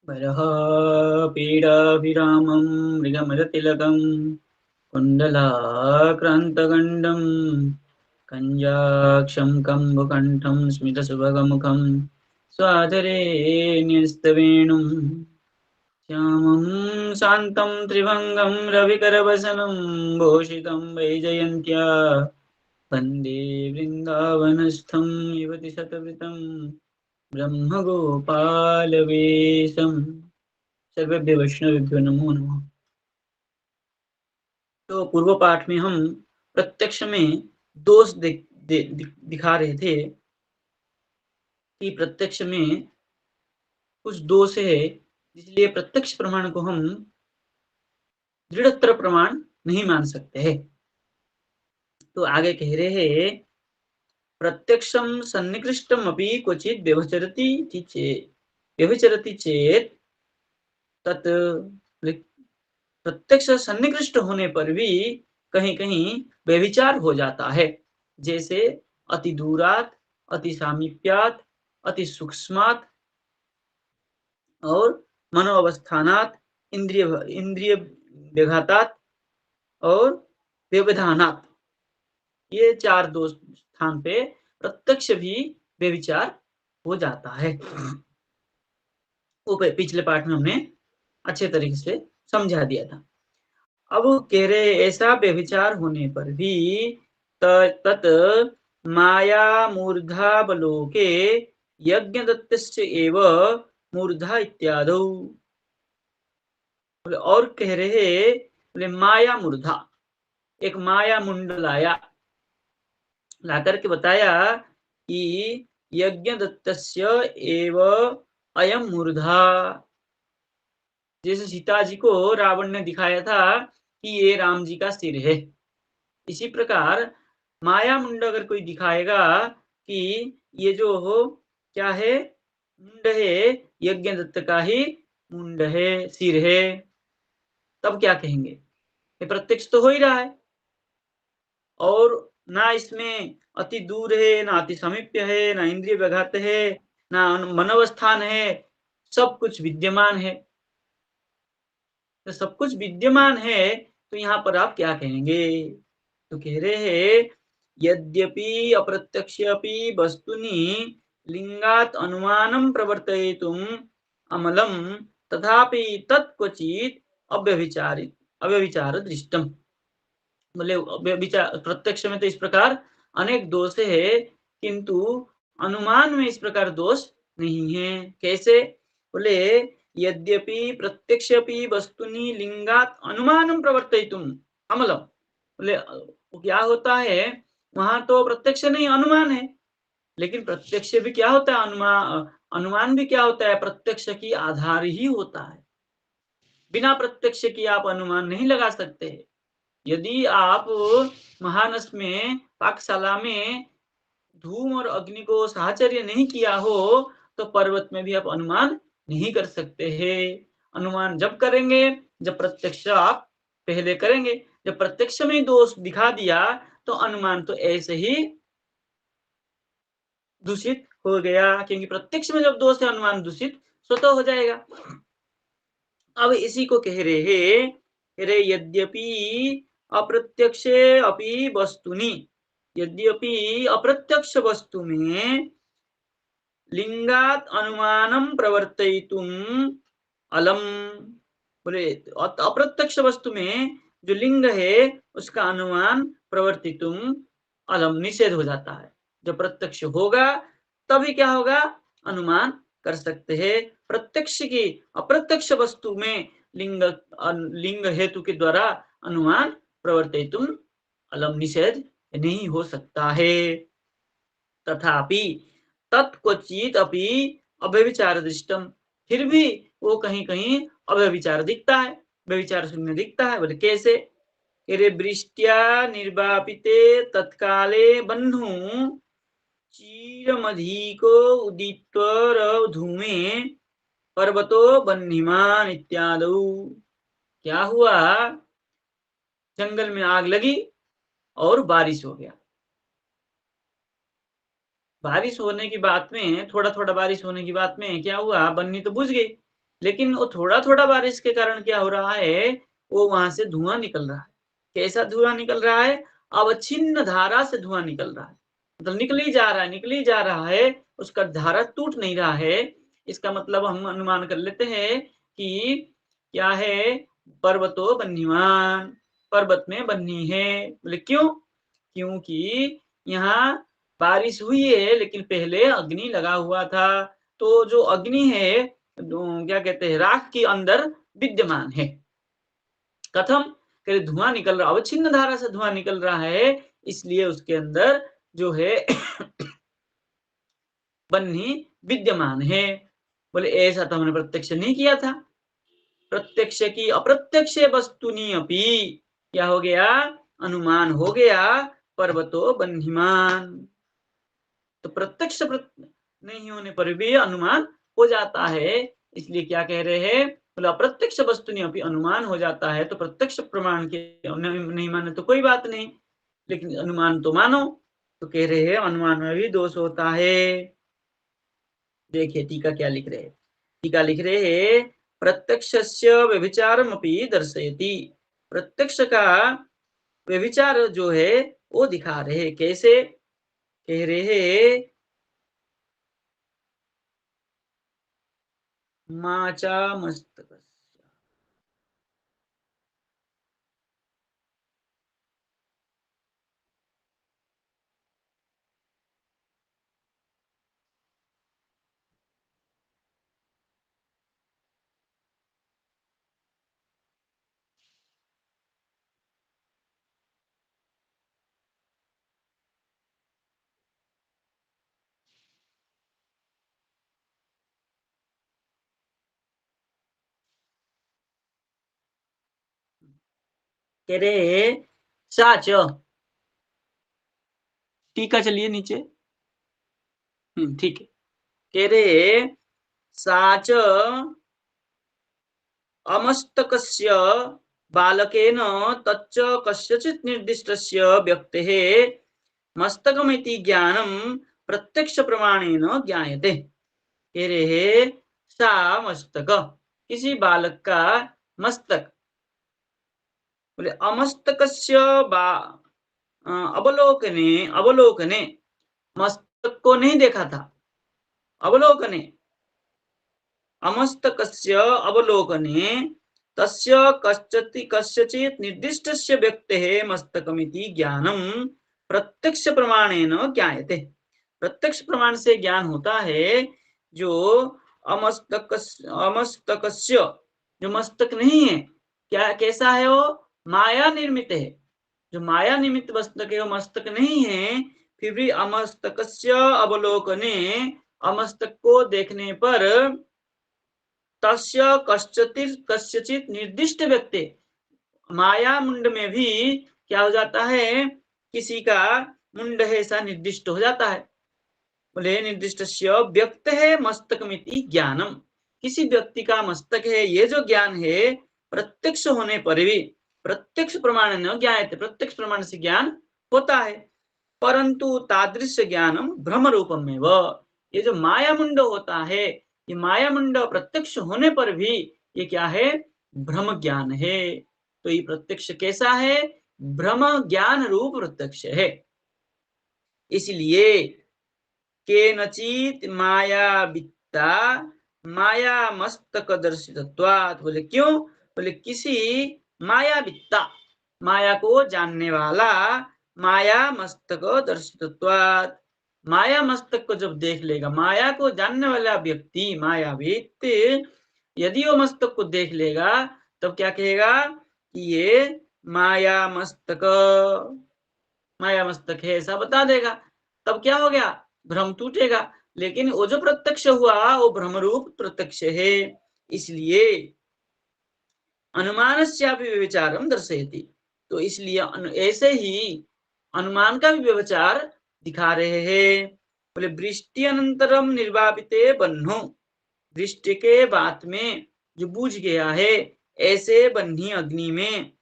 बरः पीडाभिरामं मृगमदतिलकं कुण्डलाक्रान्तगण्डं कञ्जाक्षं कम्बुकण्ठं स्मितसुभगमुखं स्वाधरे न्यस्तवेणुं श्यामं शान्तं त्रिभङ्गं रविकरवसनं भूषितं वैजयन्त्या वन्दे वृन्दावनस्थं युवति शतवृतं ब्रह्मगोपालवेशम्। सर्वेभ्य वैष्णवेभ्यो नमो नमः। तो पूर्व पाठ में हम प्रत्यक्ष में दोष दिखा रहे थे कि प्रत्यक्ष में कुछ दोष है, इसलिए प्रत्यक्ष प्रमाण को हम दृढ़तर प्रमाण नहीं मान सकते हैं। तो आगे कह रहे हैं प्रत्यक्षम सन्निकृष्टम अपि क्वचित व्यभिचरति चेत तत् प्रत्यक्ष सन्निकृष्ट होने पर भी कहीं कहीं व्यभिचार हो जाता है, जैसे अति दूरात, अति सामीप्यात, अति सूक्ष्मात और मनोअवस्थानात, इंद्रिय इंद्रिय विघातात और व्यवधानात। ये चार दो स्थान पे प्रत्यक्ष भी व्यभिचार हो जाता है। वो पिछले पाठ में हमने अच्छे तरीके से समझा दिया था। अब कह रहे ऐसा व्यभिचार होने पर भी तत् माया मूर्धा बलोके यज्ञ दत्तश्च एव मूर्धा इत्यादौ। और कह रहे बोले माया मूर्धा, एक माया मुंड लाया, लाकर के बताया कि यज्ञ दत्तस्य एव अयम मूर्धा। जैसे सीता जी को रावण ने दिखाया था कि ये राम जी का सिर है, इसी प्रकार माया मुंड अगर कोई दिखाएगा कि ये जो हो क्या है, मुंड है, यज्ञ दत्त का ही मुंड है, सिर है, तब क्या कहेंगे? ये प्रत्यक्ष तो हो ही रहा है, और ना इसमें अति दूर है, ना अति समीप्य है, ना इंद्रिय व्याघात है, ना मनोवस्थान है, सब कुछ विद्यमान है। तो सब कुछ विद्यमान है, तो यहाँ पर आप क्या कहेंगे? तो कह रहे हैं यद्यपि अप्रत्यक्षेपि वस्तुनि लिंगात् अनुमानं प्रवर्तयितुम् अमलं तथापि तत्क्वचित् अव्यभिचार दृष्टम। बोले प्रत्यक्ष में तो इस प्रकार अनेक दोष है, किंतु अनुमान में इस प्रकार दोष नहीं है। कैसे? बोले यद्यपि प्रत्यक्षपि वस्तुनि लिंगात् अनुमानं प्रवर्तयितुम् अमलम। बोले क्या होता है, वहां तो प्रत्यक्ष नहीं अनुमान है, लेकिन प्रत्यक्ष भी क्या होता है, अनुमान भी क्या होता है, प्रत्यक्ष की आधार ही होता है। बिना प्रत्यक्ष की आप अनुमान नहीं लगा सकते। यदि आप महानस में पाकशाला में धूम और अग्नि को साहचर्य नहीं किया हो, तो पर्वत में भी आप अनुमान नहीं कर सकते हैं। अनुमान जब करेंगे जब प्रत्यक्ष आप पहले करेंगे। जब प्रत्यक्ष में दोष दिखा दिया तो अनुमान तो ऐसे ही दूषित हो गया, क्योंकि प्रत्यक्ष में जब दोष है अनुमान दूषित स्वतः हो जाएगा। अब इसी को कह रहे हैं रे यद्यपि अप्रत्यक्षे अपि वस्तुनि, यद्यपि अप्रत्यक्ष वस्तु में लिंगात अनुमानम प्रवर्तयितुम अलम। बोले अप्रत्यक्ष वस्तु में जो लिंग है उसका अनुमान प्रवर्तितुम अलम, निषेध हो जाता है। जब प्रत्यक्ष होगा तभी क्या होगा, अनुमान कर सकते हैं। प्रत्यक्ष की अप्रत्यक्ष वस्तु में लिंग हेतु के द्वारा अनुमान प्रवर्तितुम अलम, निषेध नहीं हो सकता है। तथापि तत्क्वचित अपि अव्यभिचार दृष्टम, फिर भी वो कहीं कहीं अव्यभिचार दिखता है, व्यभिचार शून्य दिखता है। बोले कैसे? वृष्टिया निर्वापिते तत्काले बन्धु चीरमधिको उदित्वर धूमे पर्वतो बन्हीमान इत्यादि। क्या हुआ, जंगल में आग लगी और बारिश हो गया। बारिश होने की बात में, थोड़ा थोड़ा बारिश होने की बात में क्या हुआ, बन्नी तो बुझ गई, लेकिन वो थोड़ा-थोड़ा बारिश के कारण क्या हो रहा है, वो वहाँ से धुआँ निकल रहा है। कैसा धुआँ निकल रहा है? अवच्छिन्न धारा से धुआँ निकल रहा है। मतलब निकल ही जा रहा है, निकल ही जा रहा है, उसका धारा टूट नहीं रहा है। इसका मतलब हम अनुमान कर लेते हैं कि क्या है, पर्वतो बह्निमान्, पर्वत में बन्ही है। बोले क्यों? क्योंकि यहाँ बारिश हुई है लेकिन पहले अग्नि लगा हुआ था। तो जो अग्नि है, क्या कहते हैं, राख के अंदर विद्यमान है। कथम? कहे धुआं निकल रहा, अवच्छिन्न धारा से धुआं निकल रहा है, इसलिए उसके अंदर जो है बन्ही विद्यमान है। बोले ऐसा तो हमने प्रत्यक्ष नहीं किया था। प्रत्यक्ष की अप्रत्यक्ष वस्तुनि अपि क्या हो गया? अनुमान हो गया, पर्वतो बन्हीमान। तो प्रत्यक्ष नहीं होने पर भी अनुमान हो जाता है। इसलिए क्या कह रहे हैं? बोले अप्रत्यक्ष वस्तुनि अपि अनुमान हो जाता है, तो प्रत्यक्ष प्रमाण के नहीं माने तो कोई बात नहीं, लेकिन अनुमान तो मानो। तो कह रहे हैं अनुमान में भी दोष होता है। देखिए टीका क्या लिख रहे हैं। टीका लिख रहे हैं प्रत्यक्षस्य व्यभिचारमपि दर्शयति। प्रत्यक्ष का व्यभिचार जो है वो दिखा रहे हैं। कैसे? कह रहे हैं माचा मस्तक। कह रहे साच। टीका चलिए नीचे। ठीक है। कह रहे साच अमस्तकस्य बालकेन तच्च कस्यचित् निर्दिष्टस्य व्यक्तेः मस्तकमिति ज्ञानं प्रत्यक्ष प्रमाणेन ज्ञायते। कह रहे सा मस्तक, किसी बालक का मस्तक। बोले अमस्तकस्य अवलोकने, अवलोकने, मस्तक को नहीं देखा था। अवलोकने, अमस्तकस्य अवलोकने तस्य कस्यचित् निर्दिष्टस्य व्यक्तेः मस्तकमिति ज्ञानं प्रत्यक्ष प्रमाणेन ज्ञायते। प्रत्यक्ष प्रमाण से ज्ञान होता है। जो अमस्तकस्य जो मस्तक नहीं है, क्या कैसा है वो? माया निर्मित है। जो माया निमित्त मस्तक है वो मस्तक नहीं है। फिर भी अमस्तकस्य अवलोकने, अमस्तक को देखने पर तस्य कस्यचित् निर्दिष्ट व्यक्ति, माया मुंड में भी क्या हो जाता है? किसी का मुंड है ऐसा निर्दिष्ट हो जाता है। बोले निर्दिष्टस्य व्यक्त है मस्तकमिति ज्ञानम, किसी व्यक्ति का मस्तक है, ये जो ज्ञान है प्रत्यक्ष होने पर भी, प्रत्यक्ष प्रमाण न ज्ञायते, प्रत्यक्ष प्रमाण से ज्ञान होता है। परंतु तादृश्य ज्ञानम भ्रम रूपम में व, ये जो माया मुंड होता है, ये माया मुंड प्रत्यक्ष होने पर भी ये क्या है? भ्रम ज्ञान है। तो ये प्रत्यक्ष कैसा है? भ्रम ज्ञान रूप प्रत्यक्ष है। इसलिए केनचित माया वित्ता माया मस्तक दर्शितत्वात्। बोले क्यों? बोले किसी माया वित्ता, माया को जानने वाला, माया मस्तक दर्शितत्वात्, माया मस्तक को जब देख लेगा, माया को जानने वाला व्यक्ति मायावित यदि वो मस्तक को देख लेगा, तब क्या कहेगा कि ये माया मस्तक, माया मस्तक है ऐसा बता देगा। तब क्या हो गया? भ्रम टूटेगा। लेकिन वो जो प्रत्यक्ष हुआ वो भ्रम रूप प्रत्यक्ष है। इसलिए अनुमानस्यापि व्यभिचारम दर्शयति। तो इसलिए ऐसे ही अनुमान का भी व्यभिचार दिखा रहे हैं। बोले वृष्टि अनंतरम निर्वापिते बन्हो, वृष्टि के बाद में जो बूझ गया है, ऐसे बन्ही अग्नि में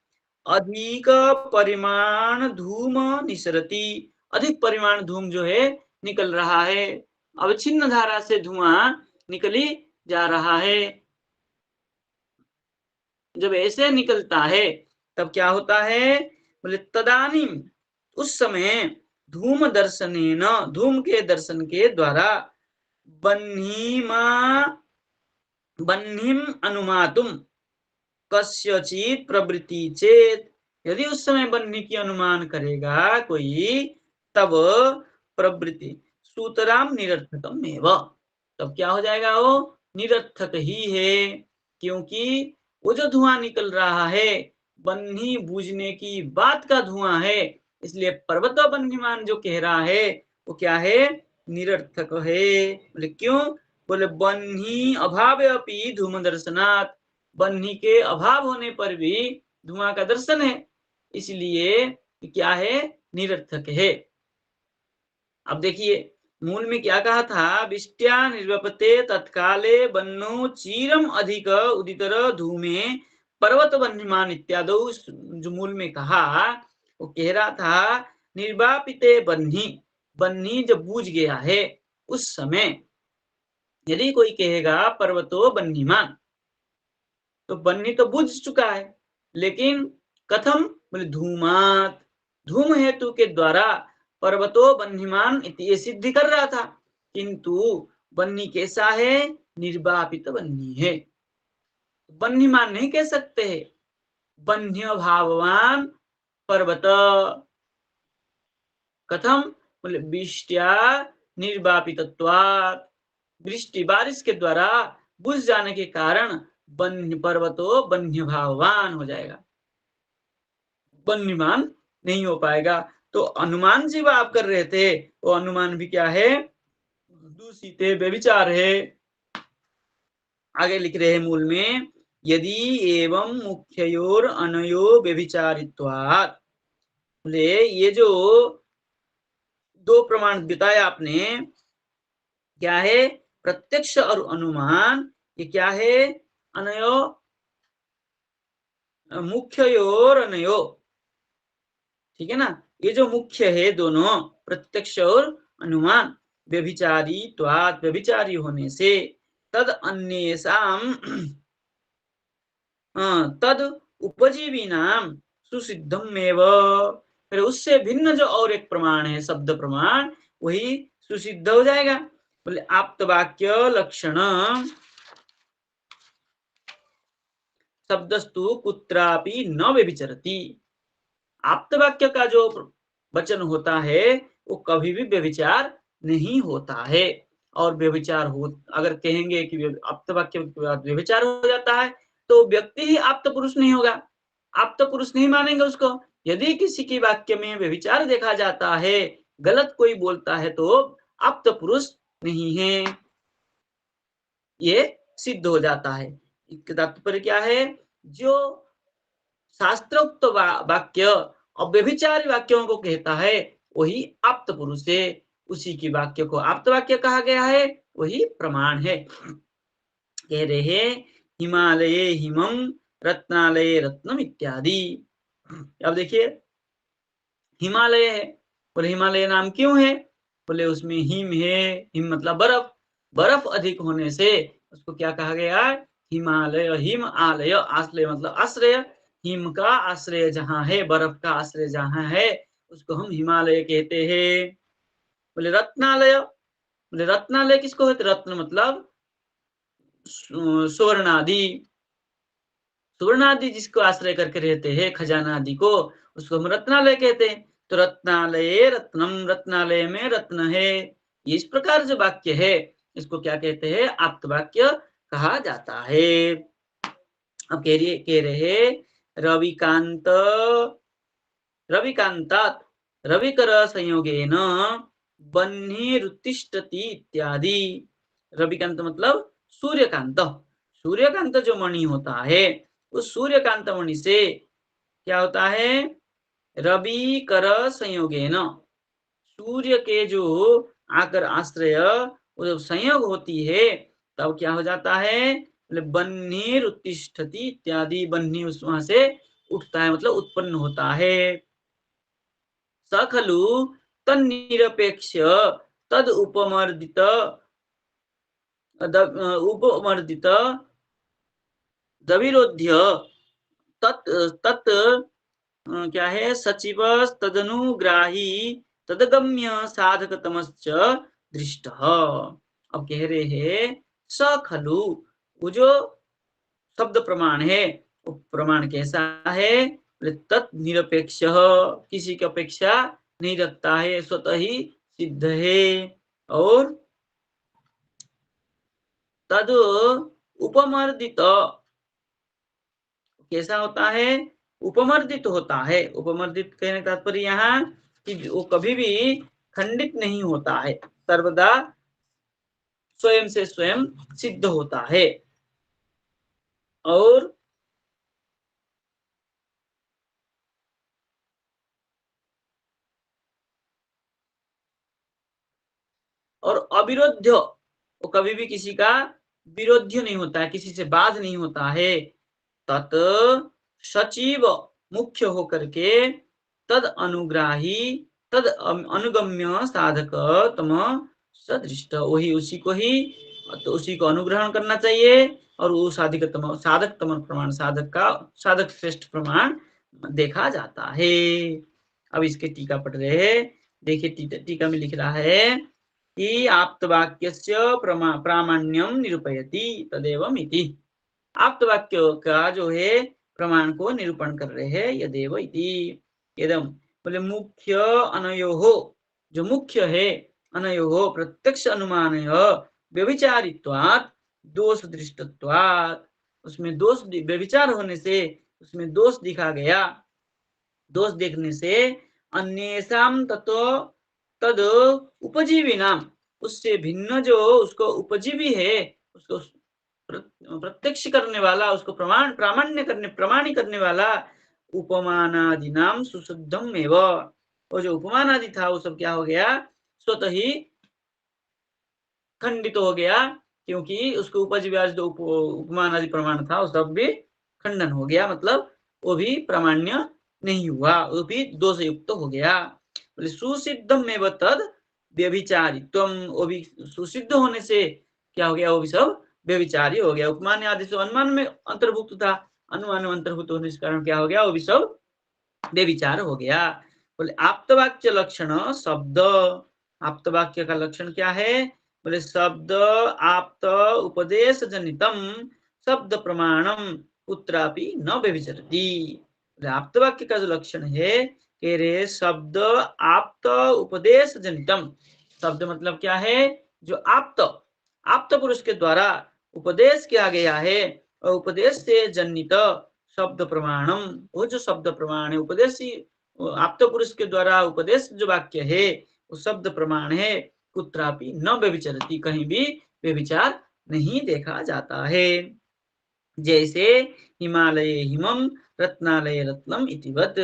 अधिक परिमाण धूम निसरती, अधिक परिमाण धूम जो है निकल रहा है। अवच्छिन्न धारा से धुआं निकली जा रहा है। जब ऐसे निकलता है तब क्या होता है? बोले तदानीम, उस समय धूम दर्शनेन, धूम के दर्शन के द्वारा बह्निम अनुमातुम कस्यचित प्रवृत्ति चेत, यदि उस समय बन्ही की अनुमान करेगा कोई, तब प्रवृत्ति सूतराम निरर्थकम एवं, तब क्या हो जाएगा? वो निरर्थक ही है, क्योंकि वो जो धुआं निकल रहा है बन्ही बूझने की बात का धुआं है, इसलिए पर्वत बन्हीमान जो कह रहा है वो क्या है? निरर्थक है। बोले क्यों? बोले बन्ही अभाव अपि धूम दर्शनात्, बन्ही के अभाव होने पर भी धुआं का दर्शन है, इसलिए क्या है? निरर्थक है। अब देखिए मूल में क्या कहा था? विष्ट्या निर्वपते तत्काले बन्नो चीरम अधिक उदितर धूमे पर्वत बन्हीमान इत्यादि, जो मूल में कहा वो कह रहा था निर्वापिते बन्ही, बन्ही जब बूझ गया है उस समय यदि कोई कहेगा पर्वतो बन्हीमान, तो बन्ही तो बुझ चुका है, लेकिन कथम? बोले धूमात, धूम हेतु के द्वारा पर्वतो बन्हीमान ये सिद्धि कर रहा था, किंतु बन्ही कैसा है? निर्वापित बन्ही है, बन्हीमान नहीं कह सकते, बन्ह्य भाववान पर्वत। कथम? बोले वृष्ट्या निर्वापितत्वात्, वृष्टि बारिश के द्वारा बुझ जाने के कारण बन्ही पर्वतो बन्ह्य भाववान हो जाएगा, बन्हीमान नहीं हो पाएगा। तो अनुमान जीव आप कर रहे थे, वो अनुमान भी क्या है? दूषित है, व्यभिचार है। आगे लिख रहे हैं मूल में, यदि एवं मुख्ययोर अनयो व्यभिचारित्वात्, बोले ये जो दो प्रमाण बताया आपने, क्या है? प्रत्यक्ष और अनुमान, ये क्या है? अनयो, मुख्ययोर अनयो, ठीक है ना? ये जो मुख्य है दोनों, प्रत्यक्ष और अनुमान, व्यभिचारी त्वात्, व्यभिचारी होने से, तद अन्येषाम तद उपजीवी नाम सुसिद्धम एव, फिर उससे भिन्न जो और एक प्रमाण है, शब्द प्रमाण, वही सुसिद्ध हो जाएगा। बोले आप्तवाक्य लक्षण शब्दस्तु कुत्रापि न व्यभिचरति, आप्तवाक्य का जो वचन होता है वो कभी भी व्यभिचार नहीं होता है। और व्यभिचार हो, अगर कहेंगे कि आप्तवाक्य के बाद व्यभिचार हो जाता है, तो व्यक्ति ही आप्त पुरुष नहीं होगा, आप्त पुरुष नहीं मानेंगे उसको। यदि किसी के वाक्य में व्यभिचार देखा जाता है, गलत कोई बोलता है, तो आप्त पुरुष नहीं है, ये सिद्ध हो जाता है। तात्पर्य क्या है? जो शास्त्रोक्त वाक्य अव्यभिचारी वाक्यों को कहता है वही आप्त पुरुष है, उसी की वाक्य को आप्त वाक्य कहा गया है, वही प्रमाण है। कह रहे हैं हिमालये हिमम रत्नालये रत्नम इत्यादि। अब देखिए हिमालय है, बोले हिमालय नाम क्यों है? बोले उसमें हिम है, हिम मतलब बर्फ, बर्फ अधिक होने से उसको क्या कहा गया? हिमालय। हिम आलय, आश्रय मतलब आश्रय, हिम का आश्रय जहाँ है, बर्फ का आश्रय जहाँ है, उसको हम हिमालय कहते हैं। बोले रत्नालय, बोले रत्नालय किसको है? रत्न मतलब स्वर्ण आदि, स्वर्ण आदि जिसको आश्रय करके रहते हैं, खजाना आदि को, उसको हम रत्नालय कहते हैं। तो रत्नालय रत्नम, रत्नालय में रत्न है, ये इस प्रकार जो वाक्य है इसको क्या कहते हैं? आप्त वाक्य कहा जाता है। अब कह रहे रविकांत, रविकांतात रविकर संयोगेन बह्निरुत्तिष्ठति इत्यादि। रविकांत मतलब सूर्यकांत, सूर्यकांत जो मणि होता है, उस सूर्यकांत मणि से क्या होता है? रवि कर संयोगेन, सूर्य के जो आकर आश्रय, वो जब संयोग होती है तब क्या हो जाता है? बह्निर उत्तिष्ठति इत्यादि, बन्ही उस वहां से उठता है, मतलब उत्पन्न होता है। स खलु तन्निरपेक्ष तद उपमर्दित उपमर्दित दविरोध्य तत् तत् क्या है, सचिव तदनुग्राही तदगम्य साधकतमश्च दृष्टः। अब कह रहे हैं स खलु, वो जो शब्द प्रमाण है वो प्रमाण कैसा है, तत् निरपेक्ष, किसी की अपेक्षा नहीं रखता है, स्वतः ही सिद्ध है। और तद उपमर्दित, कैसा होता है, उपमर्दित होता है। उपमर्दित कहने का तात्पर्य यहाँ कि वो कभी भी खंडित नहीं होता है, सर्वदा स्वयं से स्वयं सिद्ध होता है। और अविरोध्य, वो कभी भी किसी का विरोध्य नहीं होता है, किसी से बाध नहीं होता है। तत् सचिव, मुख्य होकर के, तद अनुग्राही, तद अनुगम्य साधक तम सदृष्ट, वही उसी को ही, तो उसी को अनुग्रहण करना चाहिए। और वो साधक तम प्रमाण, साधक का साधक श्रेष्ठ प्रमाण देखा जाता है। अब इसके टीका पढ़ रहे हैं। देखिए टीका में लिख रहा है कि आप्तवाक्यस्य प्रामाण्यम निरूपयति तदेवम् इति। आप्तवाक्य का जो है प्रमाण को निरूपण कर रहे हैं, यदेव इति, एकदम बोले मुख्य अनयोः, जो मुख्य है, अनयोः प्रत्यक्ष अनुमान व्यभिचारित्वात् दोष दृष्टत्वात्, उसमें दोष व्यभिचार होने से उसमें दोष दिखा गया, दोष देखने से अन्येषां ततो तद उपजीवी नाम, उससे भिन्न जो उसको उपजीवी है, उसको प्रत्यक्ष करने वाला, उसको प्रमाणी करने वाला, उपमानादि नाम सुशुद्धम एव, वो जो उपमान आदि था वो सब क्या हो गया, स्वतः ही खंडित हो गया, क्योंकि उसको उपजीव्य जो उपमान आदि प्रमाण था वो सब भी खंडन हो गया, मतलब वो भी प्रामाण्य नहीं हुआ, वो भी दोष युक्त हो गया। बोले सुसिद्धम एव तद व्यभिचारित्वम, वो भी सुसिद्ध होने से क्या हो गया, वो भी सब व्यभिचारी हो गया। उपमान आदि से अनुमान में अंतर्भुक्त था, अनुमान में अंतर्भुक्त होने के कारण क्या हो गया, वो भी सब व्यभिचार हो गया। बोले आप्तवाक्य लक्षण शब्द, आप्तवाक्य का लक्षण क्या है, बोले शब्द आप्त उपदेश जनितम शब्द प्रमाणम कुत्रापि न व्यभिचरति। आप्तवाक्य का जो लक्षण है, कह रहे शब्द आप्त उपदेश जनितम, शब्द मतलब क्या है, जो आप्त आप्त पुरुष के द्वारा उपदेश किया गया है, और उपदेश से जनित शब्द प्रमाणम, वो जो शब्द प्रमाण है, उपदेशी आप्त पुरुष के द्वारा उपदेश जो वाक्य है वो शब्द प्रमाण है, कुत्रापि न व्यभिचरति, कहीं भी व्यभिचार नहीं देखा जाता है। जैसे हिमालये हिमम रत्नालये रत्नम इतिवत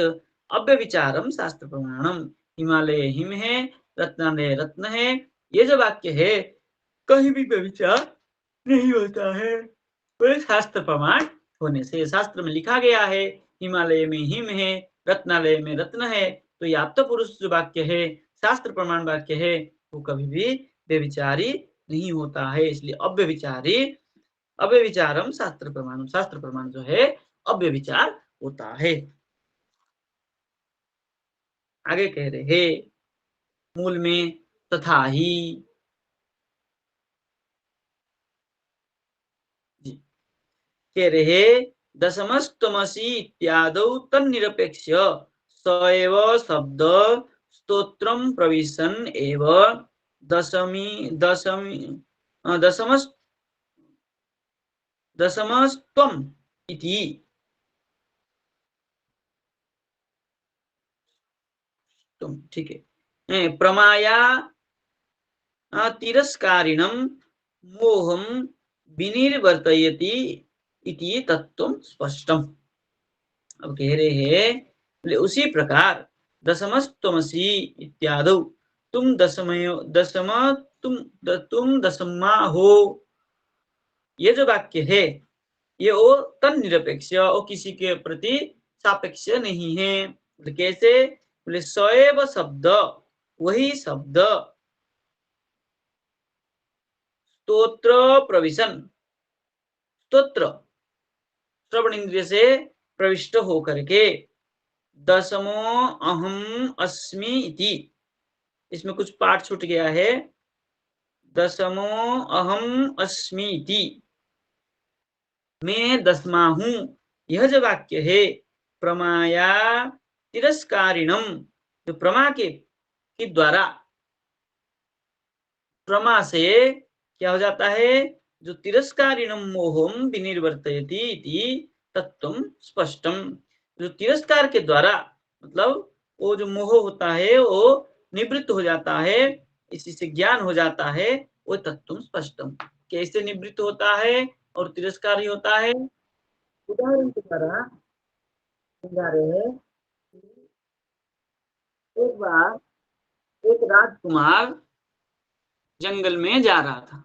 अव्यभिचारम शास्त्र प्रमाणम, हिमालय हिम है, रत्नालय रत्न है, ये जो वाक्य है कहीं भी व्यभिचार नहीं होता है, तो शास्त्र प्रमाण होने से, शास्त्र में लिखा गया है हिमालय में हिम है, रत्नालय में रत्न है, तो ये आप्त पुरुष जो वाक्य है, शास्त्र प्रमाण वाक्य है, वो कभी भी व्यभिचारी नहीं होता है, इसलिए अव्यभिचारी, अव्यभिचारम शास्त्र प्रमाणम, शास्त्र प्रमाण जो है अव्यभिचार होता है। आगे कह रहे हैं मूल में तथा ही, कह रहे दशमस्तमसी इत्यादौ तन्निरपेक्ष स एव शब्द स्तोत्रम प्रविशन एव दशमी दशमी दशमस् दशमस्त्वम इति, तुम ठीक है, प्रमाया तिरस्कारिणम मोहम विनिर्वर्तयति इति तत्त्वं स्पष्टम। अब कह रहे हैं उसी प्रकार दशमस्तमसी इत्यादि, तुम दशमयो दशम तुम दशमा हो, ये जो वाक्य है ये वो तन निरपेक्ष, वो किसी के प्रति सापेक्ष नहीं है। कैसे, बोले सएव शब्द, वही शब्द स्तोत्र प्रविशन, स्तोत्र श्रवण इंद्रिय से प्रविष्ट होकर के दशमो अहम अस्मि इति, इसमें कुछ पाठ छूट गया है, दशमो अहम अस्मि इति, मैं 10वां हूं, यह जो वाक्य है प्रमाया तिरस्कारिणम, जो प्रमा के द्वारा, प्रमा से क्या हो जाता है, जो तिरस्कारिणम मोहम विनिर्वर्तयति इति तत्त्वम स्पष्टम, जो तिरस्कार के द्वारा मतलब वो जो मोह होता है वो निवृत्त हो जाता है, इसी से ज्ञान हो जाता है, वो तत्त्वम स्पष्टम, कैसे निवृत्त होता है और तिरस्कार ही होता है, उदाहरण के द्वारा समझा रहे हैं। एक बार एक राजकुमार जंगल में जा रहा था,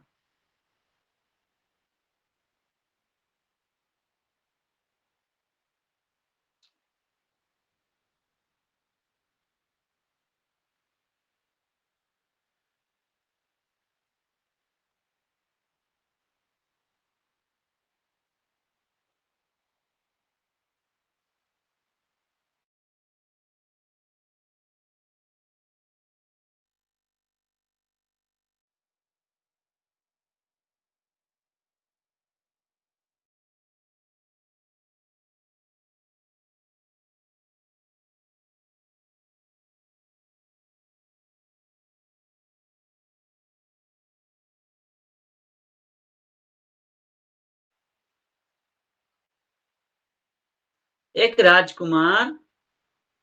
एक राजकुमार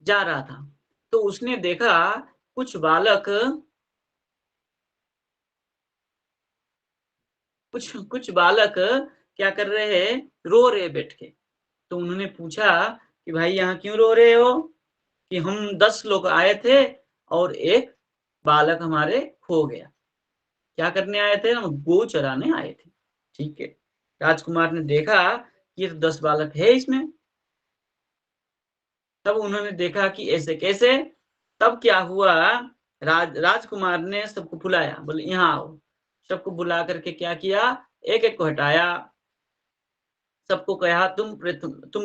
जा रहा था, तो उसने देखा कुछ बालक कुछ कुछ बालक क्या कर रहे हैं, रो रहे बैठ के। तो उन्होंने पूछा कि भाई यहाँ क्यों रो रहे हो, कि हम 10 लोग आए थे और एक बालक हमारे खो गया। क्या करने आए थे, हम गौ चराने आए थे। ठीक है, राजकुमार ने देखा कि ये तो 10 बालक है इसमें। तब उन्होंने देखा कि ऐसे कैसे, तब क्या हुआ, राजकुमार ने सबको बुलाया, बोले यहाँ आओ। सबको बुला करके क्या किया, एक एक को हटाया, सबको कहा तुम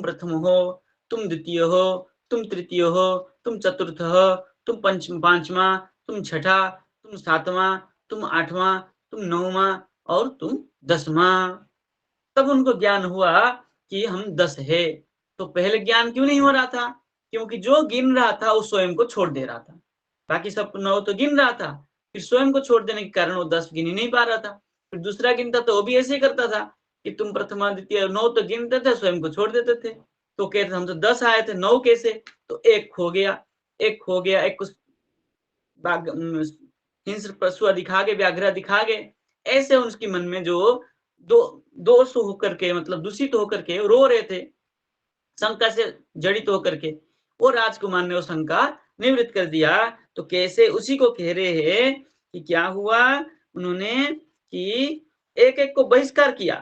प्रथम हो, तुम द्वितीय हो, तुम तृतीय हो, तुम चतुर्थ हो, तुम पांचवा, तुम छठा, तुम सातवां, तुम आठवां, तुम नौवां और तुम 10वां। तब उनको ज्ञान हुआ कि हम 10 है। तो पहले ज्ञान क्यों नहीं हो रहा था, क्योंकि जो गिन रहा था वो स्वयं को छोड़ दे रहा था। बाकी सब 9 तो गिन रहा था, फिर स्वयं को छोड़ देने के कारण वो 10 गिन ही नहीं पा रहा था। फिर दूसरा गिनता तो वो भी ऐसे ही करता था कि तुम प्रथमा द्वितीय 9 तो गिनते थे, स्वयं को छोड़ देते थे। तो कहते हम तो 10 आए थे, 9 कैसे, तो एक खो गया, एक खो गया, एक कुछ हिंस्र पशु दिखा गए, व्याघ्र दिखा गए। ऐसे उसके मन में जो दो दोष होकर के मतलब दूषित होकर के रो रहे थे, शंका से जड़ित होकर के, वो राजकुमार ने वो शंका निवृत्त कर दिया। तो कैसे उसी को कह रहे हैं कि क्या हुआ, उन्होंने कि एक एक को बहिष्कार किया,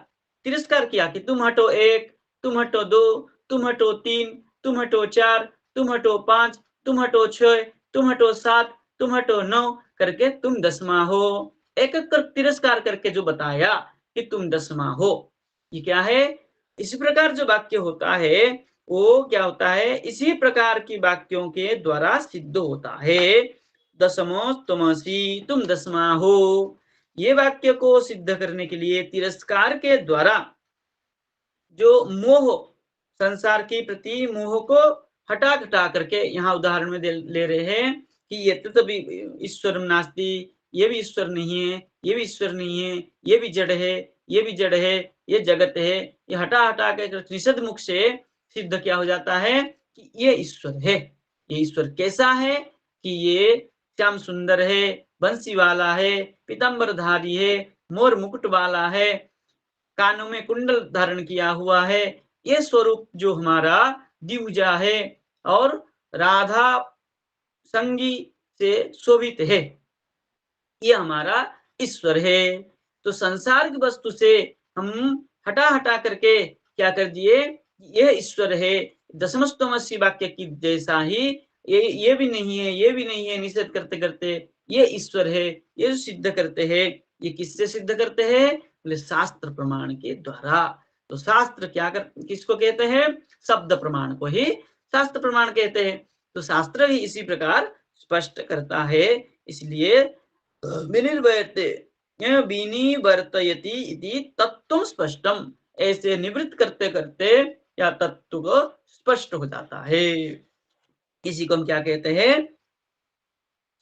तिरस्कार किया कि तुम हटो 1, तुम हटो 2, तुम हटो 3, तुम हटो 4, तुम हटो 5, तुम हटो 6, तुम हटो 7, तुम हटो 9 करके तुम 10वां हो। एक एक कर तिरस्कार करके जो बताया कि तुम 10वां हो, ये क्या है, इसी प्रकार जो वाक्य होता है वो क्या होता है, इसी प्रकार की वाक्यों के द्वारा सिद्ध होता है। दशमो तमसी, तुम 10वां हो, ये वाक्य को सिद्ध करने के लिए तिरस्कार के द्वारा जो मोह, संसार के प्रति मोह को हटा हटा करके यहाँ उदाहरण में ले रहे हैं कि ये तो भी ईश्वर नास्ति, ये भी ईश्वर नहीं है, ये भी ईश्वर नहीं है, ये भी जड़ है, ये भी जड़ है, ये जगत है, ये हटा हटा के निषद मुख से सिद्ध क्या हो जाता है कि ये ईश्वर है। ये ईश्वर कैसा है कि ये श्याम सुंदर है, बंसी वाला है, पीताम्बरधारी है, मोर मुकुट वाला है, कानों में कुंडल धारण किया हुआ है, ये स्वरूप जो हमारा दिव्जा है और राधा संगी से शोभित है, ये हमारा ईश्वर है। तो संसार की वस्तु से हम हटा हटा करके क्या कर दिए, ये ईश्वर है। दशमस्तमसी वाक्य की जैसा ही ये भी नहीं है, ये भी नहीं है, निषेध करते करते ये ईश्वर है, ये सिद्ध करते हैं। ये किससे सिद्ध करते हैं, बोले शास्त्र प्रमाण के द्वारा। तो शास्त्र किसको कहते हैं? शब्द प्रमाण को ही शास्त्र प्रमाण कहते हैं। तो शास्त्र भी इसी प्रकार स्पष्ट करता है। इसलिए विनिर्वर्ते विनिवर्तयति इति तत्त्वं स्पष्टम, ऐसे निवृत्त करते करते या तत्व को स्पष्ट हो जाता है। इसी को हम क्या कहते हैं?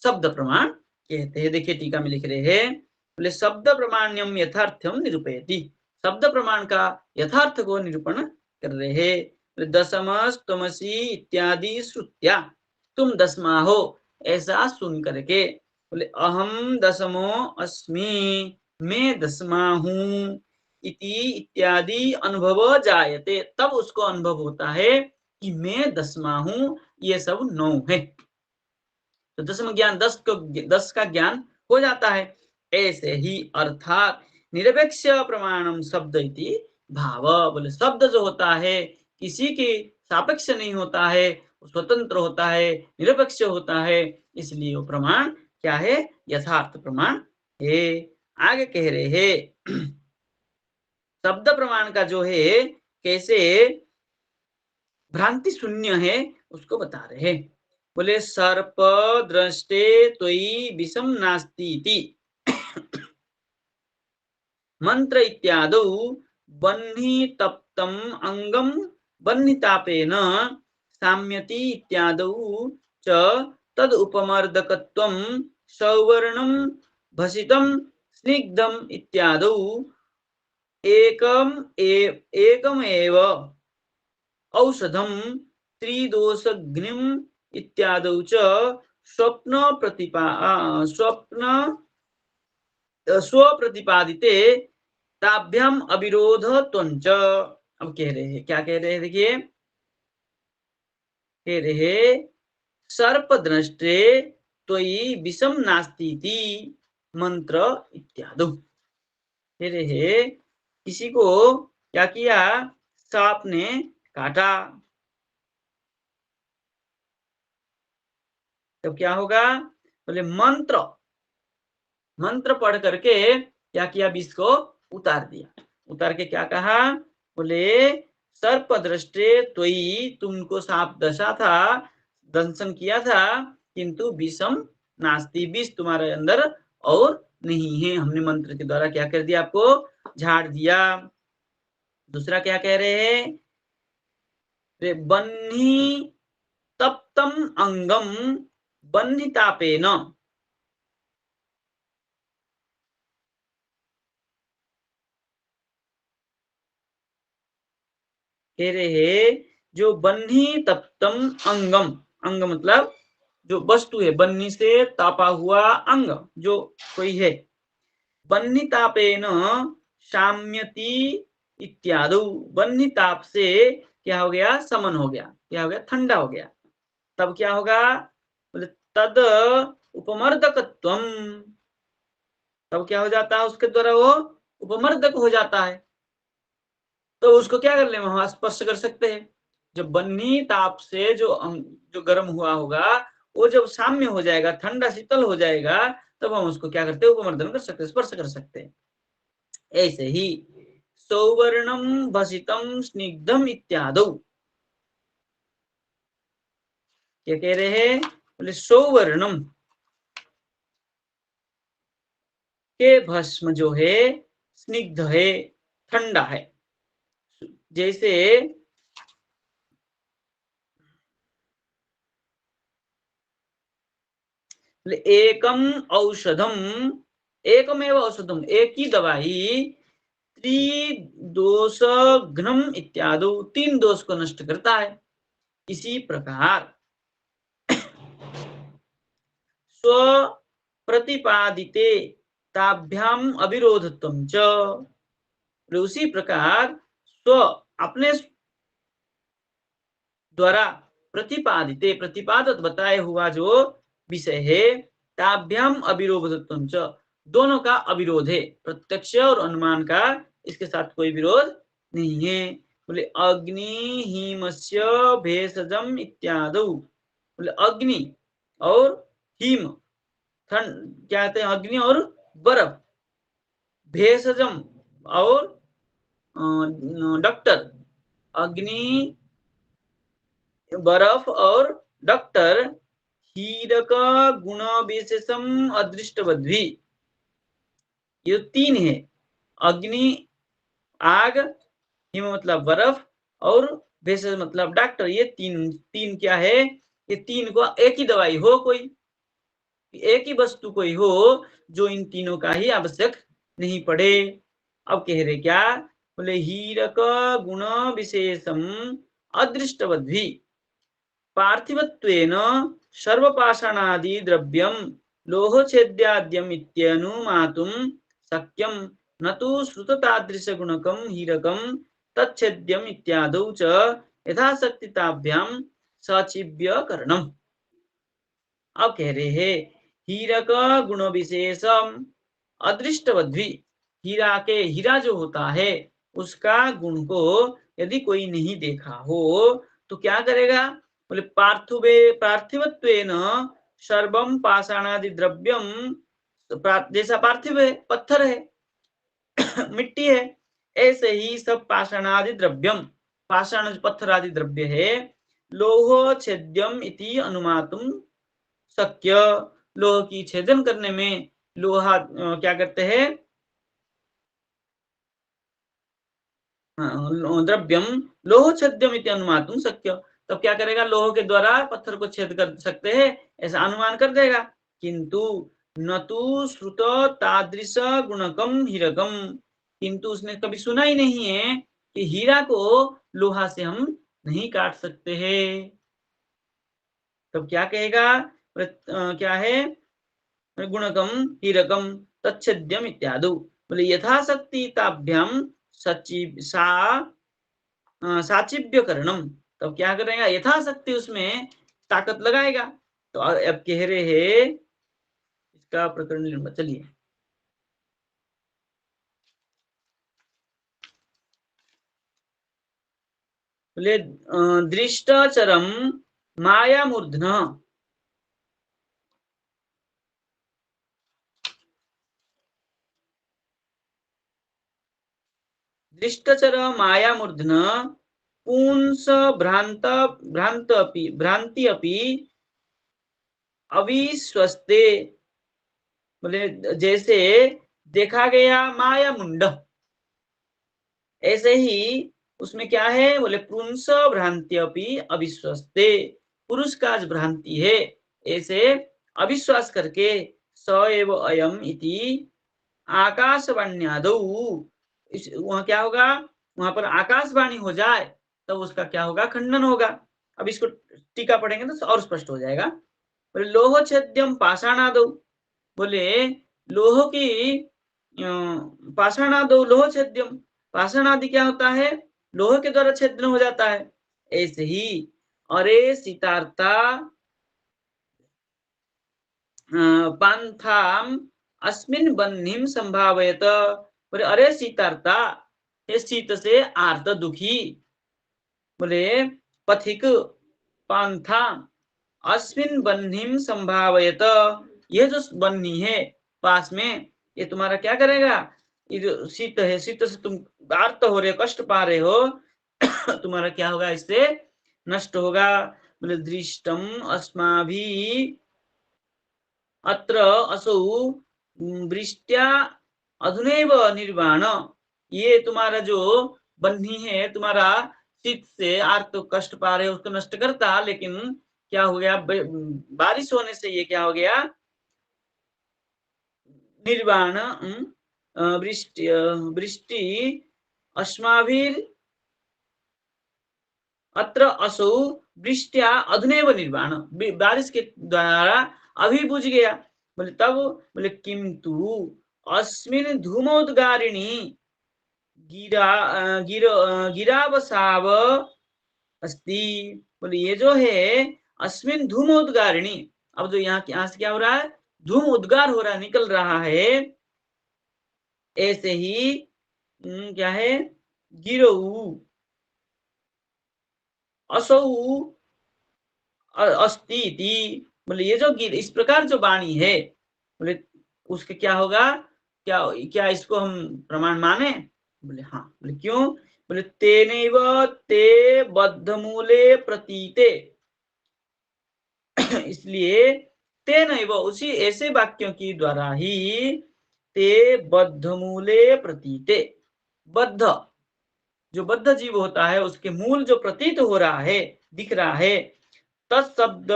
शब्द प्रमाण कहते हैं। देखिए टीका में लिख रहे हैं, बोले शब्द प्रमाण्यम यथार्थम निरूपयति, शब्द प्रमाण का यथार्थ को निरूपण कर रहे हैं। दशमस तमसी इत्यादि श्रुत्या, तुम दसमा हो ऐसा सुन करके, बोले अहम दशमो अस्मि, मैं दसमा हूं, इति इत्यादि अनुभव जायते, तब उसको अनुभव होता है कि मैं दसमा हूं, ये सब 9 है। तो दसम ज्ञान 10 का ज्ञान हो जाता है। ऐसे ही अर्थात निरपेक्ष प्रमाणम शब्द इति भाव, बोले शब्द जो होता है किसी के सापेक्ष नहीं होता है, स्वतंत्र होता है, निरपेक्ष होता है, इसलिए वो प्रमाण क्या है? यथार्थ प्रमाण है। आगे कह रहे हैं शब्द प्रमाण का जो है कैसे भ्रांति शून्य है उसको बता रहे हैं। बोले सर्प दृष्टे त्वयि विषम नास्ति इति मंत्र इत्यादौ बह्नि तप्तम अंगम बह्नितापेन साम्यति इत्यादौ च तद उपमर्दकत्वं सौवर्णं भसितं स्निग्धम इत्यादौ एकमेव औषधं त्रिदोषग्निम् इत्यादौ च स्वप्न स्वप्रतिपादिते ताभ्याम अविरोध त्वंच। अब कह रहे हैं, क्या कह रहे हैं? देखिए कह रहे सर्प दृष्टे त्वयि विषम नास्ति मंत्र इत्यादि। कह रहे किसी को क्या किया? सांप ने काटा, तब क्या होगा? बोले मंत्र पढ़ करके क्या किया? विष को उतार दिया। उतार के क्या कहा? बोले सर्प दृष्टे त्वयि, तुमको सांप दशा था, दंशन किया था, किंतु विषम नास्ति, विष तुम्हारे अंदर और नहीं है, हमने मंत्र के द्वारा क्या कर दिया? आपको झाड़ दिया। दूसरा क्या कह रहे हैं? बन्ही तप्तम अंगम बन्हितापेन, कह रहे जो बन्ही तप्तम अंगम, अंग मतलब जो वस्तु है, बन्ही से तापा हुआ अंग जो कोई है, बन्ही तापेन शाम्यति इत्यादि, बन्ही ताप से क्या हो गया? समन हो गया। क्या हो गया? ठंडा हो गया। तब क्या होगा? बोले तद उपमर्दकत्वम, तब क्या हो जाता है? उसके द्वारा वो उपमर्दक हो जाता है। तो उसको क्या कर ले? वहां स्पर्श कर सकते हैं। जब बन्ही ताप से जो गर्म हुआ होगा, वो जब साम्य हो जाएगा, ठंडा शीतल हो जाएगा, तब हम उसको क्या करते हैं? उपमर्दन कर सकते हैं, स्पर्श कर सकते हैं। ऐसे ही सौवर्णम भसितम स्निग्धम इत्यादि, क्या कह रहे हैं? बोले सौवर्णम के भस्म जो है स्निग्ध है, ठंडा है। जैसे एकम औषधम, एकमेव औषधम, एक ही दवाई, त्रिदोष घ्नम इत्यादि, 3 दोष को नष्ट करता है। इसी प्रकार स्व प्रतिपादिते ताभ्याम अविरोधत्वं च, उसी प्रकार स्व अपने द्वारा प्रतिपादिते, प्रतिपादित बताए हुआ जो विषय है, ताभ्याम अविरोधत्वं च, दोनों का अविरोध है, प्रत्यक्ष और अनुमान का इसके साथ कोई विरोध नहीं है। बोले अग्नि हिमस्य भेषजम इत्यादि, बोले अग्नि और हिम, ठंड क्या कहते हैं? अग्नि और बर्फ, भेषजम और डॉक्टर, अग्नि, बर्फ और डॉक्टर, हीरक गुण विशेषम अदृष्टवद्भि। ये तीन है, अग्नि, आग, हिम मतलब बर्फ, और विशेष मतलब डॉक्टर। ये तीन तीन क्या है, ये तीन को एक ही दवाई हो, कोई एक ही वस्तु कोई हो जो इन तीनों का ही आवश्यक नहीं पड़े। अब कह रहे क्या, बोले हीरक गुण विशेषम अदृष्टवद्भि पार्थिवत्वेन सर्वपाषाणादि द्रव्यम लोहछेद्याद्यम इत्यनुमातुं शक्यं न तु श्रुततादृशगुणकं हीरकं तच्छेद्यम इत्यादौ च यथाशक्तिताभ्यां सचिव्यकरणम्। अब कह रहे हैं हीरक गुण विशेषम अदृष्टवद्भि, हीरा के हीरा जो होता है उसका गुण को यदि कोई नहीं देखा हो तो क्या करेगा, बोले पार्थिवत्वेन सर्वम पाषाणादि द्रव्यम, जैसा पार्थिव है पत्थर है मिट्टी है, ऐसे ही सब पाषाणादि द्रव्यम, पाषाण पत्थर आदि द्रव्य है, लोह छेद्यम इति अनुमातुम शक्य, लोह की छेदन करने में लोहा क्या करते हैं, द्रव्यम लोह छेद्यम इति अनुमातुम शक्य, तब क्या करेगा, लोह के द्वारा पत्थर को छेद कर सकते हैं ऐसा अनुमान कर देगा। किंतु न तो श्रुत तादृश गुणकम हीरकम, किंतु उसने कभी सुना ही नहीं है कि हीरा को लोहा से हम नहीं काट सकते हैं। तब क्या कहेगा, क्या है, गुणकम हीरकम तच्छेद्यम इत्यादि, बोले यथाशक्ति ताभ्याम साचिव्यकरणम, तब क्या करेगा, यथाशक्ति उसमें ताकत लगाएगा। तो अब कह रहे हैं इसका प्रकरण, चलिए बोले दृष्टचरम मायामूर्धन, दृष्टचर मायामूर्धन पुंस भ्रांति अपि अविश्वस्ते, बोले जैसे देखा गया माया मुंड, ऐसे ही उसमें क्या है, बोले पुंस भ्रांति अपि अविश्वस्ते, पुरुष का भ्रांति है ऐसे अविश्वास करके स एव अयम इति आकाशवाण्यादौ, वहां क्या होगा, वहां पर आकाशवाणी हो जाए तब उसका क्या होगा, खंडन होगा। अब इसको टीका पढ़ेंगे तो और स्पष्ट हो जाएगा। बोले लोह छेद्यम पाषाणादौ, बोले लोह की पाषाणादौ लोह छेद्यम, पाषाण आदि क्या होता है, लोह के द्वारा छेदन हो जाता है। ऐसे ही अरे सीतार्ता पांथाम अस्मिन बन्हीम संभावयत, बोले अरे सीतार्ता, हे शीत से आर्त दुखी, बोले पथिक, पांथा अस्मिन बन्हीम संभावयत, ये जो बन्ही है पास में, ये तुम्हारा क्या करेगा, ये जो शीत है, शीत से तुम आर्त हो रहे, कष्ट पा रहे हो तुम्हारा क्या होगा, इससे नष्ट होगा। बोले दृष्टम अस्माभि अत्र असौ वृष्ट्या अधुनैव निर्वाण, ये तुम्हारा जो बन्ही है तुम्हारा शीत से आर्त कष्ट पा रहे हो उसको नष्ट करता, लेकिन क्या हो गया, बारिश होने से ये क्या हो गया, निर्वाण, वृष्टि वृष्टि अस्माभिर अत्र असौ वृष्टिया अधुनैव निर्वाण, बारिश के द्वारा अभी बुझ गया। बोले तब, बोले किंतु अस्मिन धूमोद्गारिणी गिरावसाव अस्ति, बोले ये जो है अस्मिन धूमोद्गारिणी, अब जो यहाँ से क्या हो रहा है, धूम उद्गार हो रहा है, निकल रहा है, ऐसे ही क्या है, गिरो असौ अस्ति, बोले ये जो इस प्रकार जो वाणी है, बोले उसके क्या होगा, क्या क्या इसको हम प्रमाण माने, बोले हाँ। बोले क्यों? बोले तेनैव ते बद्धमूले प्रतीते इसलिए तेनैव उसी ऐसे वाक्यों की द्वारा ही ते बद्धमूले प्रतीते बद्ध जो बद्ध जीव होता है उसके मूल जो प्रतीत हो रहा है दिख रहा है तत्शब्द